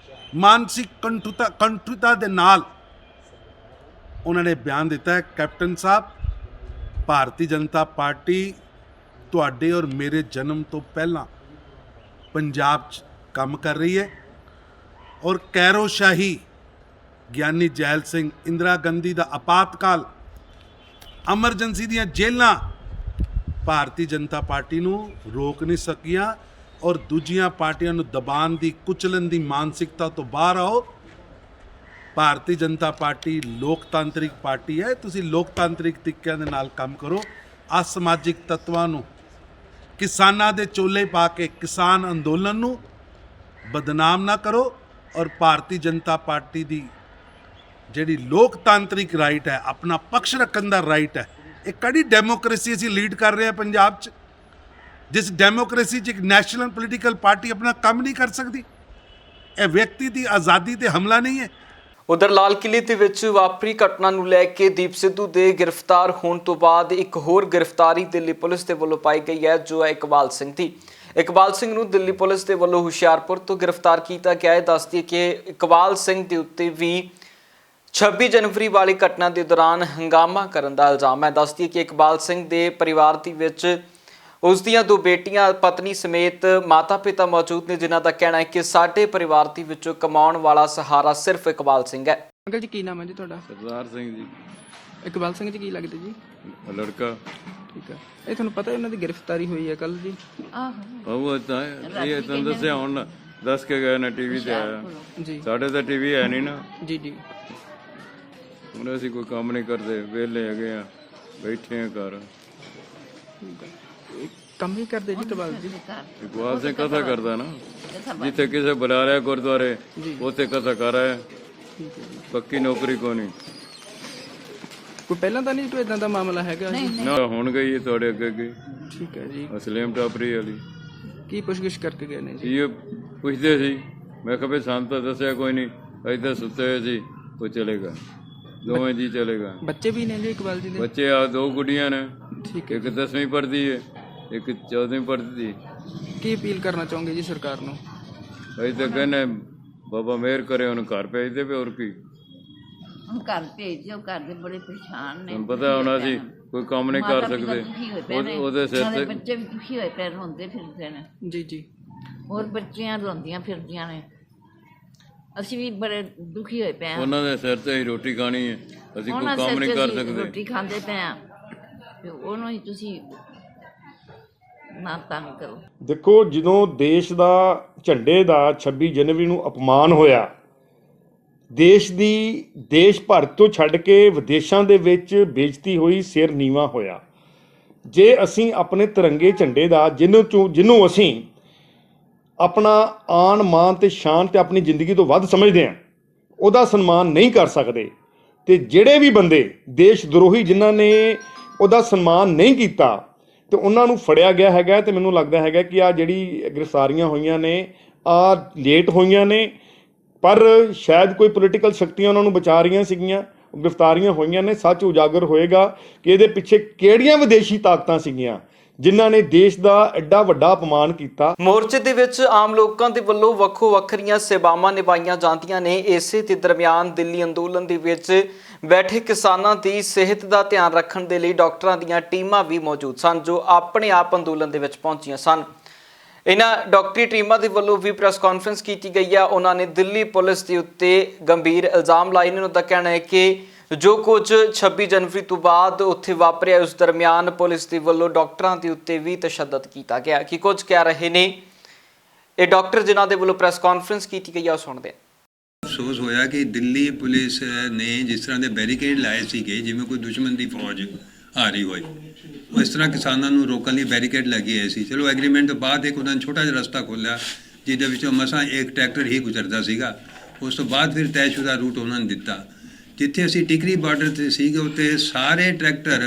ਮਾਨਸਿਕ ਕੰਠਤਾ ਦੇ ਨਾਲ ਉਹਨਾਂ ਨੇ ਬਿਆਨ ਦਿੱਤਾ ਹੈ, ਕੈਪਟਨ ਸਾਹਿਬ, ਭਾਰਤੀ ਜਨਤਾ ਪਾਰਟੀ ਤੁਹਾਡੇ ਔਰ ਮੇਰੇ ਜਨਮ ਤੋਂ ਪਹਿਲਾਂ ਪੰਜਾਬ 'ਚ ਕੰਮ ਕਰ ਰਹੀ ਹੈ ਔਰ ਕੈਰੋ ਸ਼ਾਹੀ, ਗਿਆਨੀ ਜੈਲ ਸਿੰਘ, ਇੰਦਰਾ ਗਾਂਧੀ ਦਾ ਆਪਾਤਕਾਲ, ਐਮਰਜੈਂਸੀ ਦੀਆਂ ਜੇਲਾਂ ਭਾਰਤੀ ਜਨਤਾ ਪਾਰਟੀ ਨੂੰ ਰੋਕ ਨਹੀਂ ਸਕੀਆਂ ਔਰ ਦੂਜੀਆਂ ਪਾਰਟੀਆਂ ਨੂੰ ਦਬਾਉਣ ਦੀ, ਕੁਚਲਣ ਦੀ ਮਾਨਸਿਕਤਾ ਤੋਂ ਬਾਹਰ ਆਓ। ਭਾਰਤੀ ਜਨਤਾ ਪਾਰਟੀ ਲੋਕਤਾਂਤਰਿਕ ਪਾਰਟੀ ਹੈ। ਤੁਸੀਂ ਲੋਕਤਾਂਤਰਿਕ ਤਰੀਕਿਆਂ ਦੇ ਨਾਲ ਕੰਮ ਕਰੋ। ਅਸਮਾਜਿਕ ਤੱਤਾਂ ਨੂੰ, ਕਿਸਾਨਾਂ ਦੇ ਚੋਲੇ ਪਾ ਕੇ ਕਿਸਾਨ ਅੰਦੋਲਨ ਨੂੰ ਬਦਨਾਮ ਨਾ ਕਰੋ ਔਰ ਭਾਰਤੀ ਜਨਤਾ ਪਾਰਟੀ ਦੀ ਜਿਹੜੀ ਲੋਕਤਾਂਤਰਿਕ ਰਾਈਟ ਹੈ, ਆਪਣਾ ਪਕਸ਼ ਰੱਖਣ ਦਾ ਰਾਈਟ ਹੈ, ਇਹ ਕਿਹੜੀ ਡੈਮੋਕ੍ਰੇਸੀ ਅਸੀਂ ਲੀਡ ਕਰ ਰਹੇ ਹਾਂ ਪੰਜਾਬ 'ਚ, ਜਿਸ ਡੈਮੋਕ੍ਰੇਸੀ 'ਚ ਇੱਕ ਨੈਸ਼ਨਲ ਪੋਲੀਟੀਕਲ ਪਾਰਟੀ ਆਪਣਾ ਕੰਮ ਨਹੀਂ ਕਰ ਸਕਦੀ। ਇਹ ਵਿਅਕਤੀ ਦੀ ਆਜ਼ਾਦੀ ਤੇ ਹਮਲਾ ਨਹੀਂ ਹੈ। ਉਧਰ ਲਾਲ ਕਿਲੇ ਦੇ ਵਿੱਚ ਵਾਪਰੀ ਘਟਨਾ ਨੂੰ ਲੈ ਕੇ ਦੀਪ ਸਿੱਧੂ ਦੇ ਗ੍ਰਿਫਤਾਰ ਹੋਣ ਤੋਂ ਬਾਅਦ ਇੱਕ ਹੋਰ ਗ੍ਰਿਫਤਾਰੀ ਦਿੱਲੀ ਪੁਲਿਸ ਦੇ ਵੱਲੋਂ ਪਾਈ ਗਈ ਹੈ, ਜੋ ਹੈ ਇਕਬਾਲ ਸਿੰਘ ਦੀ। ਇਕਬਾਲ ਸਿੰਘ ਨੂੰ ਦਿੱਲੀ ਪੁਲਿਸ ਦੇ ਵੱਲੋਂ ਹੁਸ਼ਿਆਰਪੁਰ ਤੋਂ ਗ੍ਰਿਫਤਾਰ ਕੀਤਾ ਗਿਆ ਹੈ। ਦੱਸਦੀ ਕਿ ਇਕਬਾਲ ਸਿੰਘ ਦੇ ਉੱਤੇ ਵੀ 26 ਜਨਵਰੀ ਵਾਲੀ ਘਟਨਾ ਦੇ ਦੌਰਾਨ ਹੰਗਾਮਾ ਕਰਨ ਦਾ ਇਲਜ਼ਾਮ ਹੈ। ਦੱਸਦੀ ਕਿ ਇਕਬਾਲ ਸਿੰਘ ਦੇ ਪਰਿਵਾਰ ਦੇ ਵਿੱਚ ਉਸ ਦੀਆਂ 2 ਬੇਟੀਆਂ, ਪਤਨੀ ਸਮੇਤ ਮਾਤਾ-ਪਿਤਾ ਮੌਜੂਦ ਨੇ, ਜਿਨ੍ਹਾਂ ਦਾ ਕਹਿਣਾ ਹੈ ਕਿ ਸਾਡੇ ਪਰਿਵਾਰ ਦੇ ਵਿੱਚੋਂ ਕਮਾਉਣ ਵਾਲਾ ਸਹਾਰਾ ਸਿਰਫ ਇਕਬਾਲ ਸਿੰਘ ਹੈ। ਅੰਕਲ ਜੀ ਕੀ ਨਾਮ ਹੈ ਜੀ ਤੁਹਾਡਾ? ਸਰਦਾਰ ਸਿੰਘ ਜੀ। ਇਕਬਾਲ ਸਿੰਘ ਜੀ ਕੀ ਲੱਗਦੇ ਜੀ? ਲੜਕਾ। ਠੀਕ ਹੈ। ਇਹ ਤੁਹਾਨੂੰ ਪਤਾ ਉਹਨਾਂ ਦੀ ਗ੍ਰਿਫਤਾਰੀ ਹੋਈ ਹੈ ਕੱਲ ਜੀ? ਉਹ ਤਾਂ ਇਹ ਤੁਹਾਨੂੰ ਦੱਸਿਆ ਹੁਣ ਦੱਸ ਕੇ ਗਏ ਨਾ, ਟੀਵੀ ਤੇ ਆਇਆ ਜੀ। ਸਾਡੇ ਤਾਂ ਟੀਵੀ ਹੈ ਨਹੀਂ ਨਾ ਜੀ ਜੀ। ਹੁਣ ਅਸੀਂ ਕੋਈ ਕੰਮ ਨਹੀਂ ਕਰਦੇ, ਵਿਹਲੇ ਹੈਗੇ ਆ, ਬੈਠੇ ਆ ਘਰ। ਕੰਮ ਹੀ ਕਰਦੇ ਜੀ ਇਕਬਾਲ ਜੀ? ਇਕਬਾਲ ਸਿੰਘ ਕਥਾ ਕਰਦਾ ਨਾ, ਜਿੱਥੇ ਕਿਸੇ ਬੁਲਾ ਰਿਹਾ ਗੁਰਦੁਆਰੇ ਉੱਥੇ ਕਥਾ ਕਰ ਰਿਹਾ। ਪੱਕੀ ਨੌਕਰੀ ਕੋ ਨਹੀਂ। ਕੋਈ ਪਹਿਲਾਂ ਤਾਂ ਨਹੀਂ ਕੋਈ ਇਦਾਂ ਦਾ ਮਾਮਲਾ ਹੈਗਾ ਜੀ? ਨਾ ਹੁਣ ਗਈ ਹੈ ਤੁਹਾਡੇ ਅੱਗੇ ਅੱਗੇ। ਠੀਕ ਹੈ ਜੀ। ਅਸਲੇਮ ਟਾਪਰੀ ਵਾਲੀ ਕੀ ਪੁੱਛਗਿੱਛ ਕਰਕੇ ਗਏ ਨੇ ਜੀ? ਇਹ ਪੁੱਛਦੇ ਸੀ, ਮੈਂ ਕਿਹਾ ਵੀ ਸਾਨੂੰ ਤਾਂ ਦੱਸਿਆ ਕੋਈ ਨਹੀਂ, ਅਸੀਂ ਤਾਂ ਸੁੱਤੇ ਹੋਏ ਸੀ। ਉਹ ਚਲੇਗਾ, ਦੋਵੇਂ ਜੀ ਚਲੇਗਾ। ਬੱਚੇ ਵੀ ਨੇ ਜੀ ਇਕਬਾਲ ਜੀ ਦੇ? ਬੱਚੇ ਆ 2 ਗੁੱਡੀਆਂ ਨੇ। ਠੀਕ ਹੈ। ਇੱਕ 10ਵੀਂ ਪੜ੍ਹਦੀ ਹੈ, ਇੱਕ 14ਵੀਂ ਪੜ੍ਹਦੀ। ਕੀ ਅਪੀਲ ਕਰਨਾ ਚਾਹੋਗੇ ਜੀ ਸਰਕਾਰ ਨੂੰ? ਅਸੀਂ ਤਾਂ ਕਹਿੰਦੇ ਬਾਬਾ ਮਿਹਰ ਕਰੇ, ਉਹਨੂੰ ਘਰ ਭੇਜ ਦੇਵੇ, ਹੋਰ ਕੀ। ਹੁਣ ਘਰ ਭੇਜ ਦਿਓ, ਘਰ ਦੇ ਬੜੇ ਪਰੇਸ਼ਾਨ ਨੇ। ਤੁਹਾਨੂੰ ਪਤਾ ਹੁਣ ਅਸੀਂ ਕੋਈ ਕੰਮ ਨਹੀਂ ਕਰ ਸਕਦੇ, ਉਹਦੇ ਸਿਰ ਤੇ ਬੱਚੇ ਵੀ ਦੁਖੀ ਹੋਏ ਪਏ, ਰੋਂਦੇ ਫਿਰਦੇ ਨੇ। ਜੀ ਜੀ। ਹੋਰ ਬੱਚੀਆਂ ਰੋਂਦੀਆਂ ਫਿਰਦੀਆਂ ਨੇ, ਅਸੀਂ ਵੀ ਬੜੇ ਦੁਖੀ ਹੋਏ ਪਏ ਹਾਂ। ਉਹਨਾਂ ਦੇ ਸਿਰ ਤੇ ਹੀ ਰੋਟੀ ਖਾਣੀ ਹੈ, ਅਸੀਂ ਕੋਈ ਕੰਮ ਨਹੀਂ ਕਰ ਸਕਦੇ। ਰੋਟੀ ਖਾਂਦੇ ਪਏ ਹਾਂ ਤੇ ਉਹਨੂੰ ਹੀ ਤੁਸੀਂ ਨਾ ਤੰਗ ਕਰੋ। ਦੇਖੋ, ਜਦੋਂ ਦੇਸ਼ ਦਾ ਝੰਡੇ ਦਾ 26 ਜਨਵਰੀ ਨੂੰ ਅਪਮਾਨ ਹੋਇਆ, ਦੇਸ਼ ਭਰ ਤੋਂ ਛੱਡ ਕੇ ਵਿਦੇਸ਼ਾਂ ਦੇ ਵਿੱਚ ਬੇਇੱਜ਼ਤੀ ਹੋਈ, ਸਿਰ ਨੀਵਾਂ ਹੋਇਆ। ਜੇ ਅਸੀਂ ਆਪਣੇ ਤਿਰੰਗੇ ਝੰਡੇ ਦਾ ਜਿਹਨੂੰ ਅਸੀਂ ਆਪਣਾ ਆਨ ਮਾਨ ਤੇ ਸ਼ਾਨ ਤੇ ਆਪਣੀ ਜ਼ਿੰਦਗੀ ਤੋਂ ਵੱਧ ਸਮਝਦੇ ਹਾਂ, ਉਹਦਾ ਸਨਮਾਨ ਨਹੀਂ ਕਰ ਸਕਦੇ, ਤੇ ਜਿਹੜੇ ਵੀ ਬੰਦੇ ਦੇਸ਼ ਦਰੋਹੀ ਜਿਨ੍ਹਾਂ ਨੇ ਉਹਦਾ ਸਨਮਾਨ ਨਹੀਂ ਕੀਤਾ ਤੇ ਉਹਨਾਂ ਨੂੰ ਫੜਿਆ ਗਿਆ ਹੈਗਾ। ਤੇ ਮੈਨੂੰ ਲੱਗਦਾ ਹੈਗਾ ਕਿ ਆ ਜਿਹੜੀ ਗ੍ਰਿਫਤਾਰੀਆਂ ਹੋਈਆਂ ਨੇ ਆ ਲੇਟ ਹੋਈਆਂ ਨੇ, ਪਰ ਸ਼ਾਇਦ ਕੋਈ ਪੋਲੀਟੀਕਲ ਸ਼ਕਤੀਆਂ ਉਹਨਾਂ ਨੂੰ ਬਚਾ ਰਹੀਆਂ ਸੀਗੀਆਂ। ਗ੍ਰਿਫਤਾਰੀਆਂ ਹੋਈਆਂ ਨੇ, ਸੱਚ ਉਜਾਗਰ ਹੋਏਗਾ ਕਿ ਇਹਦੇ ਪਿੱਛੇ ਕਿਹੜੀਆਂ ਵਿਦੇਸ਼ੀ ਤਾਕਤਾਂ ਸੀਗੀਆਂ ਜਿਨ੍ਹਾਂ ਨੇ ਦੇਸ਼ ਦਾ ਐਡਾ ਵੱਡਾ ਅਪਮਾਨ ਕੀਤਾ। ਮੋਰਚੇ ਦੇ ਵਿੱਚ ਆਮ ਲੋਕਾਂ ਦੇ ਵੱਲੋਂ ਵੱਖੋ ਵੱਖਰੀਆਂ ਸੇਵਾਵਾਂ ਨਿਭਾਈਆਂ ਜਾਂਦੀਆਂ ਨੇ। ਇਸੇ ਦੇ ਦਰਮਿਆਨ ਦਿੱਲੀ ਅੰਦੋਲਨ ਦੇ ਵਿੱਚ ਬੈਠੇ ਕਿਸਾਨਾਂ ਦੀ ਸਿਹਤ ਦਾ ਧਿਆਨ ਰੱਖਣ ਦੇ ਲਈ ਡਾਕਟਰਾਂ ਦੀਆਂ ਟੀਮਾਂ ਵੀ ਮੌਜੂਦ ਸਨ, ਜੋ ਆਪਣੇ ਆਪ ਅੰਦੋਲਨ ਦੇ ਵਿੱਚ ਪਹੁੰਚੀਆਂ ਸਨ। ਇਹਨਾਂ ਡਾਕਟਰੀ ਟੀਮਾਂ ਦੇ ਵੱਲੋਂ ਵੀ ਪ੍ਰੈਸ ਕਾਨਫਰੰਸ ਕੀਤੀ ਗਈ ਹੈ। ਉਹਨਾਂ ਨੇ ਦਿੱਲੀ ਪੁਲਿਸ ਦੇ ਉੱਤੇ ਗੰਭੀਰ ਇਲਜ਼ਾਮ ਲਾਏ ਨੇ। ਉਹਨਾਂ ਦਾ ਕਹਿਣਾ ਹੈ ਕਿ ਜੋ ਕੁਝ 26 ਜਨਵਰੀ ਤੋਂ ਬਾਅਦ ਉੱਥੇ ਵਾਪਰਿਆ, ਉਸ ਦਰਮਿਆਨ ਪੁਲਿਸ ਦੇ ਵੱਲੋਂ ਡਾਕਟਰਾਂ ਦੇ ਉੱਤੇ ਵੀ ਤਸ਼ੱਦਦ ਕੀਤਾ ਗਿਆ। ਕੀ ਕੁਝ ਕਹਿ ਰਹੇ ਨੇ ਇਹ ਡਾਕਟਰ ਜਿਨ੍ਹਾਂ ਦੇ ਵੱਲੋਂ ਪ੍ਰੈਸ ਕਾਨਫਰੰਸ ਕੀਤੀ ਗਈ ਆ, ਸੁਣਦੇ ਹਾਂ। ਅਫਸੋਸ ਹੋਇਆ ਕਿ ਦਿੱਲੀ ਪੁਲਿਸ ਨੇ ਜਿਸ ਤਰ੍ਹਾਂ ਦੇ ਬੈਰੀਕੇਡ ਲਾਏ ਸੀਗੇ, ਜਿਵੇਂ ਕੋਈ ਦੁਸ਼ਮਣ ਦੀ ਫੌਜ ਆ ਰਹੀ ਹੋਏ, ਉਹ ਇਸ ਤਰ੍ਹਾਂ ਕਿਸਾਨਾਂ ਨੂੰ ਰੋਕਣ ਲਈ ਬੈਰੀਕੇਡ ਲੱਗੇ ਹੋਏ ਸੀ। ਚਲੋ ਐਗਰੀਮੈਂਟ ਤੋਂ ਬਾਅਦ ਇੱਕ ਉਹਨਾਂ ਨੇ ਛੋਟਾ ਜਿਹਾ ਰਸਤਾ ਖੋਲ੍ਹਿਆ, ਜਿਹਦੇ ਵਿੱਚੋਂ ਮਸਾਂ ਇੱਕ ਟਰੈਕਟਰ ਹੀ ਗੁਜ਼ਰਦਾ ਸੀਗਾ। ਉਸ ਤੋਂ ਬਾਅਦ ਫਿਰ ਤੈਅਸ਼ੁਦਾ ਰੂਟ ਉਹਨਾਂ ਨੇ ਦਿੱਤਾ। ਜਿੱਥੇ ਅਸੀਂ ਟਿਕਰੀ ਬਾਰਡਰ 'ਤੇ ਸੀਗੇ, ਉੱਥੇ ਸਾਰੇ ਟਰੈਕਟਰ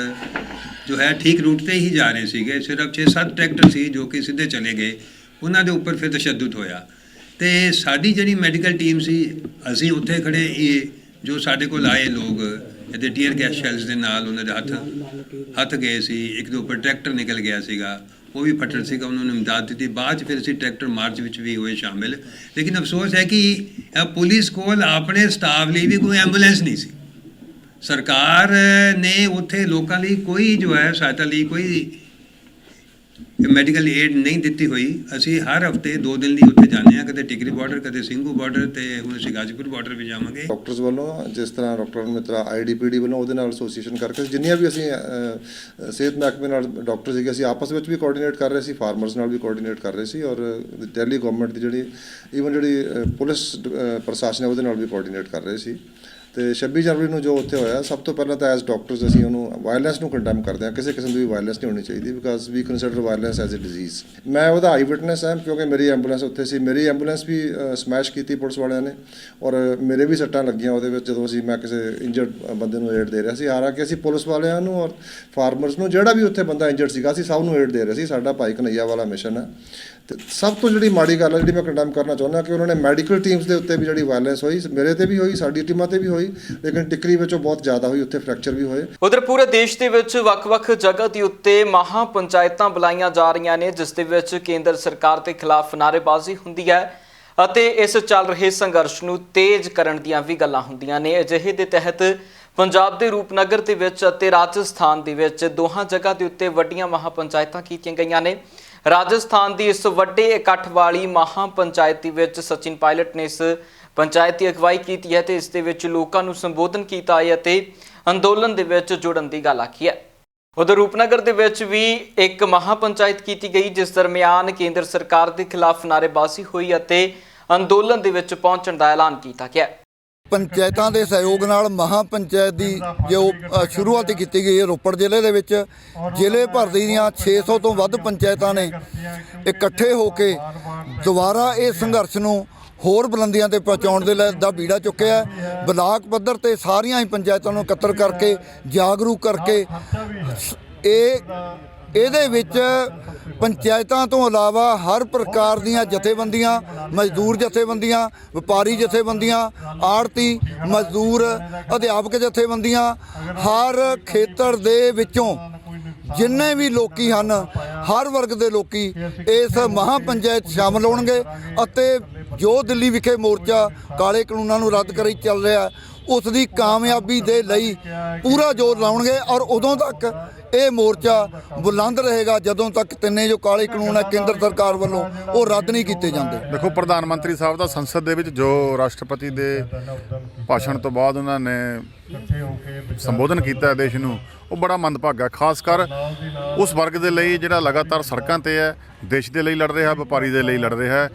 ਜੋ ਹੈ ਠੀਕ ਰੂਟ 'ਤੇ ਹੀ ਜਾ ਰਹੇ ਸੀਗੇ। ਸਿਰਫ 6-7 ਟਰੈਕਟਰ ਸੀ ਜੋ ਕਿ ਸਿੱਧੇ ਚਲੇ ਗਏ, ਉਹਨਾਂ ਦੇ ਉੱਪਰ ਫਿਰ ਤਸ਼ੱਦਦ ਹੋਇਆ। ਤੇ ਸਾਡੀ ਜਿਹੜੀ ਮੈਡੀਕਲ ਟੀਮ ਸੀ, ਅਸੀਂ ਉੱਥੇ ਖੜੇ, ਇਹ ਜੋ ਸਾਡੇ ਕੋਲ ਆਏ ਲੋਕ ਇਹਦੇ ਟੀਅਰ ਗੈਸ ਸ਼ੈਲਸ ਦੇ ਨਾਲ ਉਹਨਾਂ ਦੇ ਹੱਥ ਗਏ ਸੀ। ਇੱਕ ਦੇ ਉੱਪਰ ਟਰੈਕਟਰ ਨਿਕਲ ਗਿਆ ਸੀਗਾ, ਉਹ ਵੀ ਫੱਟੜ ਸੀਗਾ, ਉਹਨਾਂ ਨੂੰ ਇਮਦਾਦ ਦਿੱਤੀ। ਬਾਅਦ 'ਚ ਫਿਰ ਅਸੀਂ ਟਰੈਕਟਰ ਮਾਰਚ ਵਿੱਚ ਵੀ ਹੋਏ ਸ਼ਾਮਿਲ। ਲੇਕਿਨ ਅਫਸੋਸ ਹੈ ਕਿ ਪੁਲਿਸ ਕੋਲ ਆਪਣੇ ਸਟਾਫ ਲਈ ਵੀ ਕੋਈ ਐਂਬੂਲੈਂਸ ਨਹੀਂ ਸੀ। ਸਰਕਾਰ ਨੇ ਉੱਥੇ ਲੋਕਾਂ ਲਈ ਕੋਈ ਜੋ ਹੈ ਸਹਾਇਤਾ ਲਈ ਕੋਈ ਮੈਡੀਕਲ ਏਡ ਨਹੀਂ ਦਿੱਤੀ ਹੋਈ। ਅਸੀਂ ਹਰ ਹਫਤੇ 2 ਦਿਨ ਲਈ ਉੱਥੇ ਜਾਂਦੇ ਹਾਂ, ਕਦੇ ਟਿਕਰੀ ਬਾਰਡਰ, ਕਦੇ ਸਿੰਘੂ ਬਾਰਡਰ, ਤੇ ਹੁਣ ਅਸੀਂ ਗਾਜੀਪੁਰ ਬਾਰਡਰ ਵੀ ਜਾਵਾਂਗੇ। ਡਾਕਟਰਸ ਵੱਲੋਂ ਜਿਸ ਤਰ੍ਹਾਂ ਡਾਕਟਰ ਮਿੱਤਰਾ IDPD ਵੱਲੋਂ ਉਹਦੇ ਨਾਲ ਐਸੋਸੀਏਸ਼ਨ ਕਰਕੇ ਜਿੰਨੀਆਂ ਵੀ ਅਸੀਂ ਸਿਹਤ ਮਹਿਕਮੇ ਨਾਲ ਡਾਕਟਰ ਸੀਗੇ, ਅਸੀਂ ਆਪਸ ਵਿੱਚ ਵੀ ਕੋਆਰਡੀਨੇਟ ਕਰ ਰਹੇ ਸੀ, ਫਾਰਮਰਸ ਨਾਲ ਵੀ ਕੋਆਰਡੀਨੇਟ ਕਰ ਰਹੇ ਸੀ, ਔਰ ਦਿੱਲੀ ਗਵਰਨਮੈਂਟ ਦੀ ਜਿਹੜੀ ਪੁਲਿਸ ਪ੍ਰਸ਼ਾਸਨ ਹੈ ਉਹਦੇ ਨਾਲ ਵੀ ਕੋਆਰਡੀਨੇਟ ਕਰ ਰਹੇ ਸੀ। ਤੇ 26 ਜਨਵਰੀ ਨੂੰ ਜੋ ਉੱਥੇ ਹੋਇਆ, ਸਭ ਤੋਂ ਪਹਿਲਾਂ ਤਾਂ ਐਜ਼ ਡਾਕਟਰਸ ਅਸੀਂ ਉਹਨੂੰ ਵਾਇਲੈਂਸ ਨੂੰ ਕੰਡੈਮ ਕਰਦੇ ਹਾਂ। ਕਿਸੇ ਕਿਸਮ ਦੀ ਵਾਇਲੈਂਸ ਨਹੀਂ ਹੋਣੀ ਚਾਹੀਦੀ, because we consider violence as a disease. ਮੈਂ ਉਹਦਾ ਆਈ ਵਿਟਨੈਸ ਹਾਂ, ਕਿਉਂਕਿ ਮੇਰੀ ਐਂਬੂਲੈਂਸ ਉੱਥੇ ਸੀ। ਮੇਰੀ ਐਂਬੂਲੈਂਸ ਵੀ ਸਮੈਸ਼ ਕੀਤੀ ਪੁਲਿਸ ਵਾਲਿਆਂ ਨੇ, ਔਰ ਮੇਰੇ ਵੀ ਸੱਟਾਂ ਲੱਗੀਆਂ ਉਹਦੇ ਵਿੱਚ ਜਦੋਂ ਮੈਂ ਕਿਸੇ ਇੰਜਰਡ ਬੰਦੇ ਨੂੰ ਏਡ ਦੇ ਰਿਹਾ ਸੀ। ਹਾਲਾਂਕਿ ਅਸੀਂ ਪੁਲਿਸ ਵਾਲਿਆਂ ਨੂੰ ਔਰ ਫਾਰਮਰਸ ਨੂੰ, ਜਿਹੜਾ ਵੀ ਉੱਥੇ ਬੰਦਾ ਇੰਜਰਡ ਸੀਗਾ, ਅਸੀਂ ਸਭ ਨੂੰ ਏਡ ਦੇ ਰਹੇ ਸੀ। ਸਾਡਾ ਭਾਈ ਕਨਈਆ ਵਾਲਾ ਮਿਸ਼ਨ ਹੈ। ਤੇ ਸਭ ਤੋਂ ਜਿਹੜੀ ਮਾੜੀ ਗੱਲ ਹੈ, ਜਿਹੜੀ ਮੈਂ ਕੰਡੈਮ ਕਰਨਾ ਚਾਹੁੰਦਾ, ਕਿ ਉਹਨਾਂ ਨੇ ਮੈਡੀਕਲ ਟੀਮਸ ਦੇ ਉੱਤੇ ਵੀ ਜਿਹੜੀ ਵਾਇਲੈਂਸ ਹੋਈ, ਮੇਰੇ 'ਤੇ ਵੀ ਹੋਈ, ਸਾਡੀ ਟੀਮਾਂ 'ਤੇ ਵੀ ਹੋਈ, ਹੋਈ, ਲੇਕਿਨ ਟਿੱਕਰੀ ਵਿੱਚ ਉਹ ਬਹੁਤ ਜ਼ਿਆਦਾ ਹੋਈ, ਉੱਥੇ ਫ੍ਰੈਕਚਰ ਵੀ ਹੋਏ। ਉਧਰ ਪੂਰੇ ਦੇਸ਼ ਦੇ ਵਿੱਚ ਵੱਖ-ਵੱਖ ਜਗ੍ਹਾ ਦੇ ਉੱਤੇ ਮਹਾ ਪੰਚਾਇਤਾਂ ਬੁਲਾਈਆਂ ਜਾ ਰਹੀਆਂ ਨੇ, ਜਿਸ ਦੇ ਵਿੱਚ ਕੇਂਦਰ ਸਰਕਾਰ ਦੇ ਖਿਲਾਫ ਨਾਅਰੇਬਾਜ਼ੀ ਹੁੰਦੀ ਹੈ ਅਤੇ ਇਸ ਚੱਲ ਰਹੇ ਸੰਘਰਸ਼ ਨੂੰ ਤੇਜ਼ ਕਰਨ ਦੀਆਂ ਵੀ ਗੱਲਾਂ ਹੁੰਦੀਆਂ ਨੇ। ਅਜਿਹੇ ਦੇ ਤਹਿਤ ਪੰਜਾਬ ਦੇ ਰੂਪਨਗਰ ਦੇ ਵਿੱਚ ਅਤੇ ਰਾਜਸਥਾਨ ਦੇ ਵਿੱਚ ਦੋਹਾਂ ਜਗ੍ਹਾ ਦੇ ਉੱਤੇ ਵੱਡੀਆਂ ਮਹਾ ਪੰਚਾਇਤਾਂ ਕੀਤੀਆਂ ਗਈਆਂ ਨੇ। ਰਾਜਸਥਾਨ ਦੀ ਇਸ ਵੱਡੇ ਇਕੱਠ ਵਾਲੀ ਮਹਾ ਪੰਚਾਇਤ ਦੇ ਵਿੱਚ ਸਚਿਨ ਪਾਇਲਟ ਨੇ ਇਸ ਪੰਚਾਇਤ ਦੀ ਅਗਵਾਈ ਕੀਤੀ ਹੈ ਤੇ ਇਸ ਦੇ ਵਿੱਚ ਲੋਕਾਂ ਨੂੰ ਸੰਬੋਧਨ ਕੀਤਾ ਹੈ ਅਤੇ ਅੰਦੋਲਨ ਦੇ ਵਿੱਚ ਜੁੜਨ ਦੀ ਗੱਲ ਆਖੀ ਹੈ। ਉਧਰ ਰੂਪਨਗਰ ਦੇ ਵਿੱਚ ਵੀ ਇੱਕ ਮਹਾ ਪੰਚਾਇਤ ਕੀਤੀ ਗਈ, ਜਿਸ ਦਰਮਿਆਨ ਕੇਂਦਰ ਸਰਕਾਰ ਦੇ ਖਿਲਾਫ ਨਾਅਰੇਬਾਜ਼ੀ ਹੋਈ ਅਤੇ ਅੰਦੋਲਨ ਦੇ ਵਿੱਚ ਪਹੁੰਚਣ ਦਾ ਐਲਾਨ ਕੀਤਾ ਗਿਆ। ਪੰਚਾਇਤਾਂ ਦੇ ਸਹਿਯੋਗ ਨਾਲ ਮਹਾ ਪੰਚਾਇਤ ਦੀ ਜੋ ਸ਼ੁਰੂਆਤ ਕੀਤੀ ਗਈ ਹੈ ਰੋਪੜ ਜ਼ਿਲ੍ਹੇ ਦੇ ਵਿੱਚ, ਜ਼ਿਲ੍ਹੇ ਭਰ ਦੀਆਂ 600 ਤੋਂ ਵੱਧ ਪੰਚਾਇਤਾਂ ਨੇ ਇਕੱਠੇ ਹੋ ਕੇ ਦੁਬਾਰਾ ਇਹ ਸੰਘਰਸ਼ ਨੂੰ ਹੋਰ ਬੁਲੰਦੀਆਂ ਤੇ ਪਹੁੰਚਾਉਣ ਦੇ ਲਈ ਦਾ ਬੀੜਾ ਚੁੱਕਿਆ। ਬਲਾਕ ਪੱਧਰ ਤੇ ਸਾਰੀਆਂ ਹੀ ਪੰਚਾਇਤਾਂ ਨੂੰ ਇਕੱਤਰ ਕਰਕੇ ਜਾਗਰੂਕ ਕਰਕੇ ਇਹਦੇ ਵਿੱਚ ਪੰਚਾਇਤਾਂ ਤੋਂ ਇਲਾਵਾ ਹਰ ਪ੍ਰਕਾਰ ਦੀਆਂ ਜਥੇਬੰਦੀਆਂ, ਮਜ਼ਦੂਰ ਜਥੇਬੰਦੀਆਂ, ਵਪਾਰੀ ਜਥੇਬੰਦੀਆਂ, ਆੜਤੀ, ਮਜ਼ਦੂਰ, ਅਧਿਆਪਕ ਜਥੇਬੰਦੀਆਂ, ਹਰ ਖੇਤਰ ਦੇ ਵਿੱਚੋਂ ਜਿੰਨੇ ਵੀ ਲੋਕੀ ਹਨ, ਹਰ ਵਰਗ ਦੇ ਲੋਕੀ ਇਸ ਮਹਾ ਪੰਚਾਇਤ ਸ਼ਾਮਲ ਹੋਣਗੇ ਅਤੇ ਜੋ ਦਿੱਲੀ ਵਿਖੇ ਮੋਰਚਾ ਕਾਲੇ ਕਾਨੂੰਨਾਂ ਨੂੰ ਰੱਦ ਕਰੀ ਚੱਲ ਰਿਹਾ ਉਸ ਦੀ ਕਾਮਯਾਬੀ ਦੇ ਲਈ ਪੂਰਾ ਜ਼ੋਰ ਲਾਉਣਗੇ ਔਰ ਉਦੋਂ ਤੱਕ ਇਹ ਮੋਰਚਾ ਬੁਲੰਦ ਰਹੇਗਾ ਜਦੋਂ ਤੱਕ ਤਿੰਨੇ ਜੋ ਕਾਲੇ ਕਾਨੂੰਨ ਹੈ ਕੇਂਦਰ ਸਰਕਾਰ ਵੱਲੋਂ ਉਹ ਰੱਦ ਨਹੀਂ ਕੀਤੇ ਜਾਂਦੇ। ਦੇਖੋ, ਪ੍ਰਧਾਨ ਮੰਤਰੀ ਸਾਹਿਬ ਦਾ ਸੰਸਦ ਦੇ ਵਿੱਚ ਜੋ ਰਾਸ਼ਟਰਪਤੀ ਦੇ ਭਾਸ਼ਣ ਤੋਂ ਬਾਅਦ ਉਹਨਾਂ ਨੇ ਸੰਬੋਧਨ ਕੀਤਾ ਦੇਸ਼ ਨੂੰ, ਉਹ ਬੜਾ ਮੰਦਭਾਗਾ, ਖਾਸ ਕਰ ਉਸ ਵਰਗ ਦੇ ਲਈ ਜਿਹੜਾ ਲਗਾਤਾਰ ਸੜਕਾਂ ਤੇ ਹੈ, ਦੇਸ਼ ਦੇ ਲਈ ਲੜ ਰਿਹਾ, ਵਪਾਰੀ ਦੇ ਲਈ ਲੜ ਰਿਹਾ,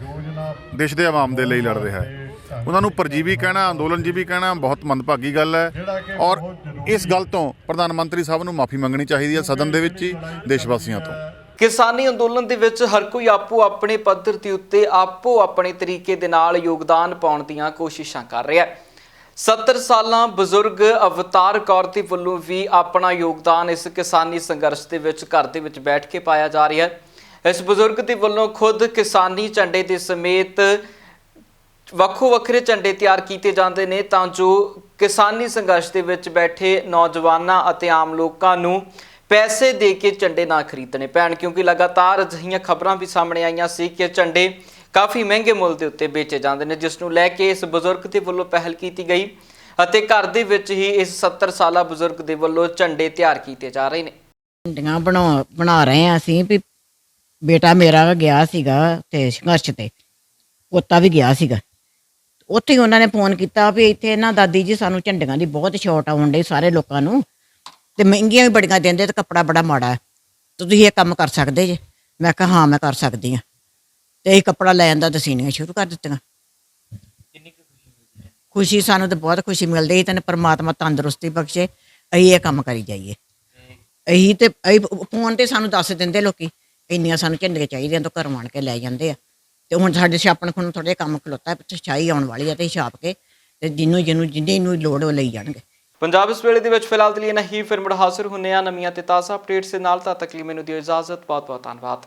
ਦੇਸ਼ ਦੇ ਆਵਾਮ ਦੇ ਲਈ ਲੜ ਰਿਹਾ ਹੈ। ਉਹਨਾਂ ਨੂੰ ਪਰਜੀਵੀ ਕਹਿਣਾ, ਅੰਦੋਲਨਜੀਵੀ ਕਹਿਣਾ ਬਹੁਤ ਮੰਦਭਾਗੀ ਗੱਲ ਹੈ ਔਰ ਇਸ ਗੱਲ ਤੋਂ ਪ੍ਰਧਾਨ ਮੰਤਰੀ ਸਾਹਿਬ ਨੂੰ ਮਾਫੀ ਮੰਗਣੀ ਚਾਹੀਦੀ ਹੈ ਸਦਨ ਦੇ ਵਿੱਚ ਹੀ ਦੇਸ਼ਵਾਸੀਆਂ ਤੋਂ। ਕਿਸਾਨੀ ਅੰਦੋਲਨ ਦੇ ਵਿੱਚ ਹਰ ਕੋਈ ਆਪੋ ਆਪਣੇ ਪੱਧਰ ਦੇ ਉੱਤੇ ਆਪੋ ਆਪਣੇ ਤਰੀਕੇ ਦੇ ਨਾਲ ਯੋਗਦਾਨ ਪਾਉਣ ਦੀਆਂ ਕੋਸ਼ਿਸ਼ਾਂ ਕਰ ਰਿਹਾ ਹੈ। 70 ਸਾਲਾਂ ਬਜ਼ੁਰਗ ਅਵਤਾਰ ਕੌਰ ਦੇ ਵੱਲੋਂ ਵੀ ਆਪਣਾ ਯੋਗਦਾਨ ਇਸ ਕਿਸਾਨੀ ਸੰਘਰਸ਼ ਦੇ ਵਿੱਚ ਘਰ ਦੇ ਵਿੱਚ ਬੈਠ ਕੇ ਪਾਇਆ ਜਾ ਰਿਹਾ ਹੈ। ਇਸ ਬਜ਼ੁਰਗ ਦੇ ਵੱਲੋਂ ਖੁਦ ਕਿਸਾਨੀ ਝੰਡੇ ਦੇ ਸਮੇਤ ਵੱਖੋ ਵੱਖਰੇ ਝੰਡੇ ਤਿਆਰ ਕੀਤੇ ਜਾਂਦੇ ਨੇ ਤਾਂ ਜੋ ਕਿਸਾਨੀ ਸੰਘਰਸ਼ ਦੇ ਵਿੱਚ ਬੈਠੇ ਨੌਜਵਾਨਾਂ ਅਤੇ ਆਮ ਲੋਕਾਂ ਨੂੰ ਪੈਸੇ ਦੇ ਕੇ ਝੰਡੇ ਨਾ ਖਰੀਦਣੇ ਪੈਣ, ਕਿਉਂਕਿ ਲਗਾਤਾਰ ਅਜਿਹੀਆਂ ਖਬਰਾਂ ਵੀ ਸਾਹਮਣੇ ਆਈਆਂ ਸੀ ਕਿ ਝੰਡੇ ਕਾਫੀ ਮਹਿੰਗੇ ਮੁੱਲ ਦੇ ਉੱਤੇ ਵੇਚੇ ਜਾਂਦੇ ਨੇ, ਜਿਸ ਨੂੰ ਲੈ ਕੇ ਇਸ ਬਜ਼ੁਰਗ ਦੇ ਵੱਲੋਂ ਪਹਿਲ ਕੀਤੀ ਗਈ ਅਤੇ ਘਰ ਦੇ ਵਿੱਚ ਹੀ ਇਸ 70 ਸਾਲਾ ਬਜ਼ੁਰਗ ਦੇ ਵੱਲੋਂ ਝੰਡੇ ਤਿਆਰ ਕੀਤੇ ਜਾ ਰਹੇ ਨੇ। ਝੰਡੀਆਂ ਬਣਾ ਰਹੇ ਹਾਂ ਅਸੀਂ ਵੀ ਬੇਟਾ ਮੇਰਾ ਗਿਆ ਸੀਗਾ ਤੇ ਸੰਘਰਸ਼ ਤੇ, ਪੋਤਾ ਵੀ ਗਿਆ ਸੀਗਾ, ਉੱਥੇ ਹੀ ਉਹਨਾਂ ਨੇ ਫੋਨ ਕੀਤਾ ਵੀ ਇੱਥੇ ਨਾ ਦਾਦੀ ਜੀ ਸਾਨੂੰ ਝੰਡੀਆਂ ਦੀ ਬਹੁਤ ਸ਼ੌਰਟ ਆਉਣ ਡਈ ਸਾਰੇ ਲੋਕਾਂ ਨੂੰ ਤੇ ਮਹਿੰਗੀਆਂ ਵੀ ਬੜੀਆਂ ਦਿੰਦੇ ਤੇ ਕੱਪੜਾ ਬੜਾ ਮਾੜਾ ਹੈ, ਤੇ ਤੁਸੀਂ ਇਹ ਕੰਮ ਕਰ ਸਕਦੇ ਜੇ? ਮੈਂ ਕਿਹਾ ਹਾਂ ਮੈਂ ਕਰ ਸਕਦੀ ਹਾਂ, ਤੇ ਇਹ ਕੱਪੜਾ ਲੈ ਜਾਂਦਾ ਤੇ ਸੀਨੀਆਂ ਸ਼ੁਰੂ ਕਰ ਦਿੱਤੀਆਂ। ਖੁਸ਼ੀ ਸਾਨੂੰ ਤਾਂ ਬਹੁਤ ਖੁਸ਼ੀ ਮਿਲਦੀ, ਤੈਨੂੰ ਪਰਮਾਤਮਾ ਤੰਦਰੁਸਤੀ ਬਖਸ਼ੇ, ਅਸੀਂ ਇਹ ਕੰਮ ਕਰੀ ਜਾਈਏ। ਅਸੀਂ ਫੋਨ ਤੇ ਸਾਨੂੰ ਦੱਸ ਦਿੰਦੇ ਲੋਕੀ ਇੰਨੀਆਂ ਸਾਨੂੰ ਝੰਡੀਆਂ ਚਾਹੀਦੀਆਂ ਤਾਂ ਘਰੋਂ ਆਣ ਕੇ ਲੈ ਜਾਂਦੇ ਆ। ਤੇ ਹੁਣ ਸਾਡੇ ਛਾਪਣ ਖੁਣ ਥੋੜ੍ਹੇ ਕੰਮ ਖਲੋਤਾ, ਛਾਈ ਆਉਣ ਵਾਲੀ ਆ ਤੇ ਛਾਪ ਕੇ ਤੇ ਜਿੰਨੇ ਨੂੰ ਲੋੜ ਉਹ ਲਈ ਜਾਣਗੇ। ਪੰਜਾਬ ਇਸ ਵੇਲੇ ਦੇ ਵਿੱਚ ਫਿਲਹਾਲ ਦੇ ਲਈ ਨਹੀਂ, ਫਿਰ ਮੁੜ ਹਾਜ਼ਰ ਹੁੰਨੇ ਆ ਨਵੀਆਂ ਤੇ ਤਾਜ਼ਾ ਅਪਡੇਟਸ ਦੇ ਨਾਲ। ਤਦ ਤੱਕ ਲਈ ਮੈਨੂੰ ਦਿਓ ਇਜਾਜ਼ਤ, ਬਹੁਤ ਬਹੁਤ ਧੰਨਵਾਦ।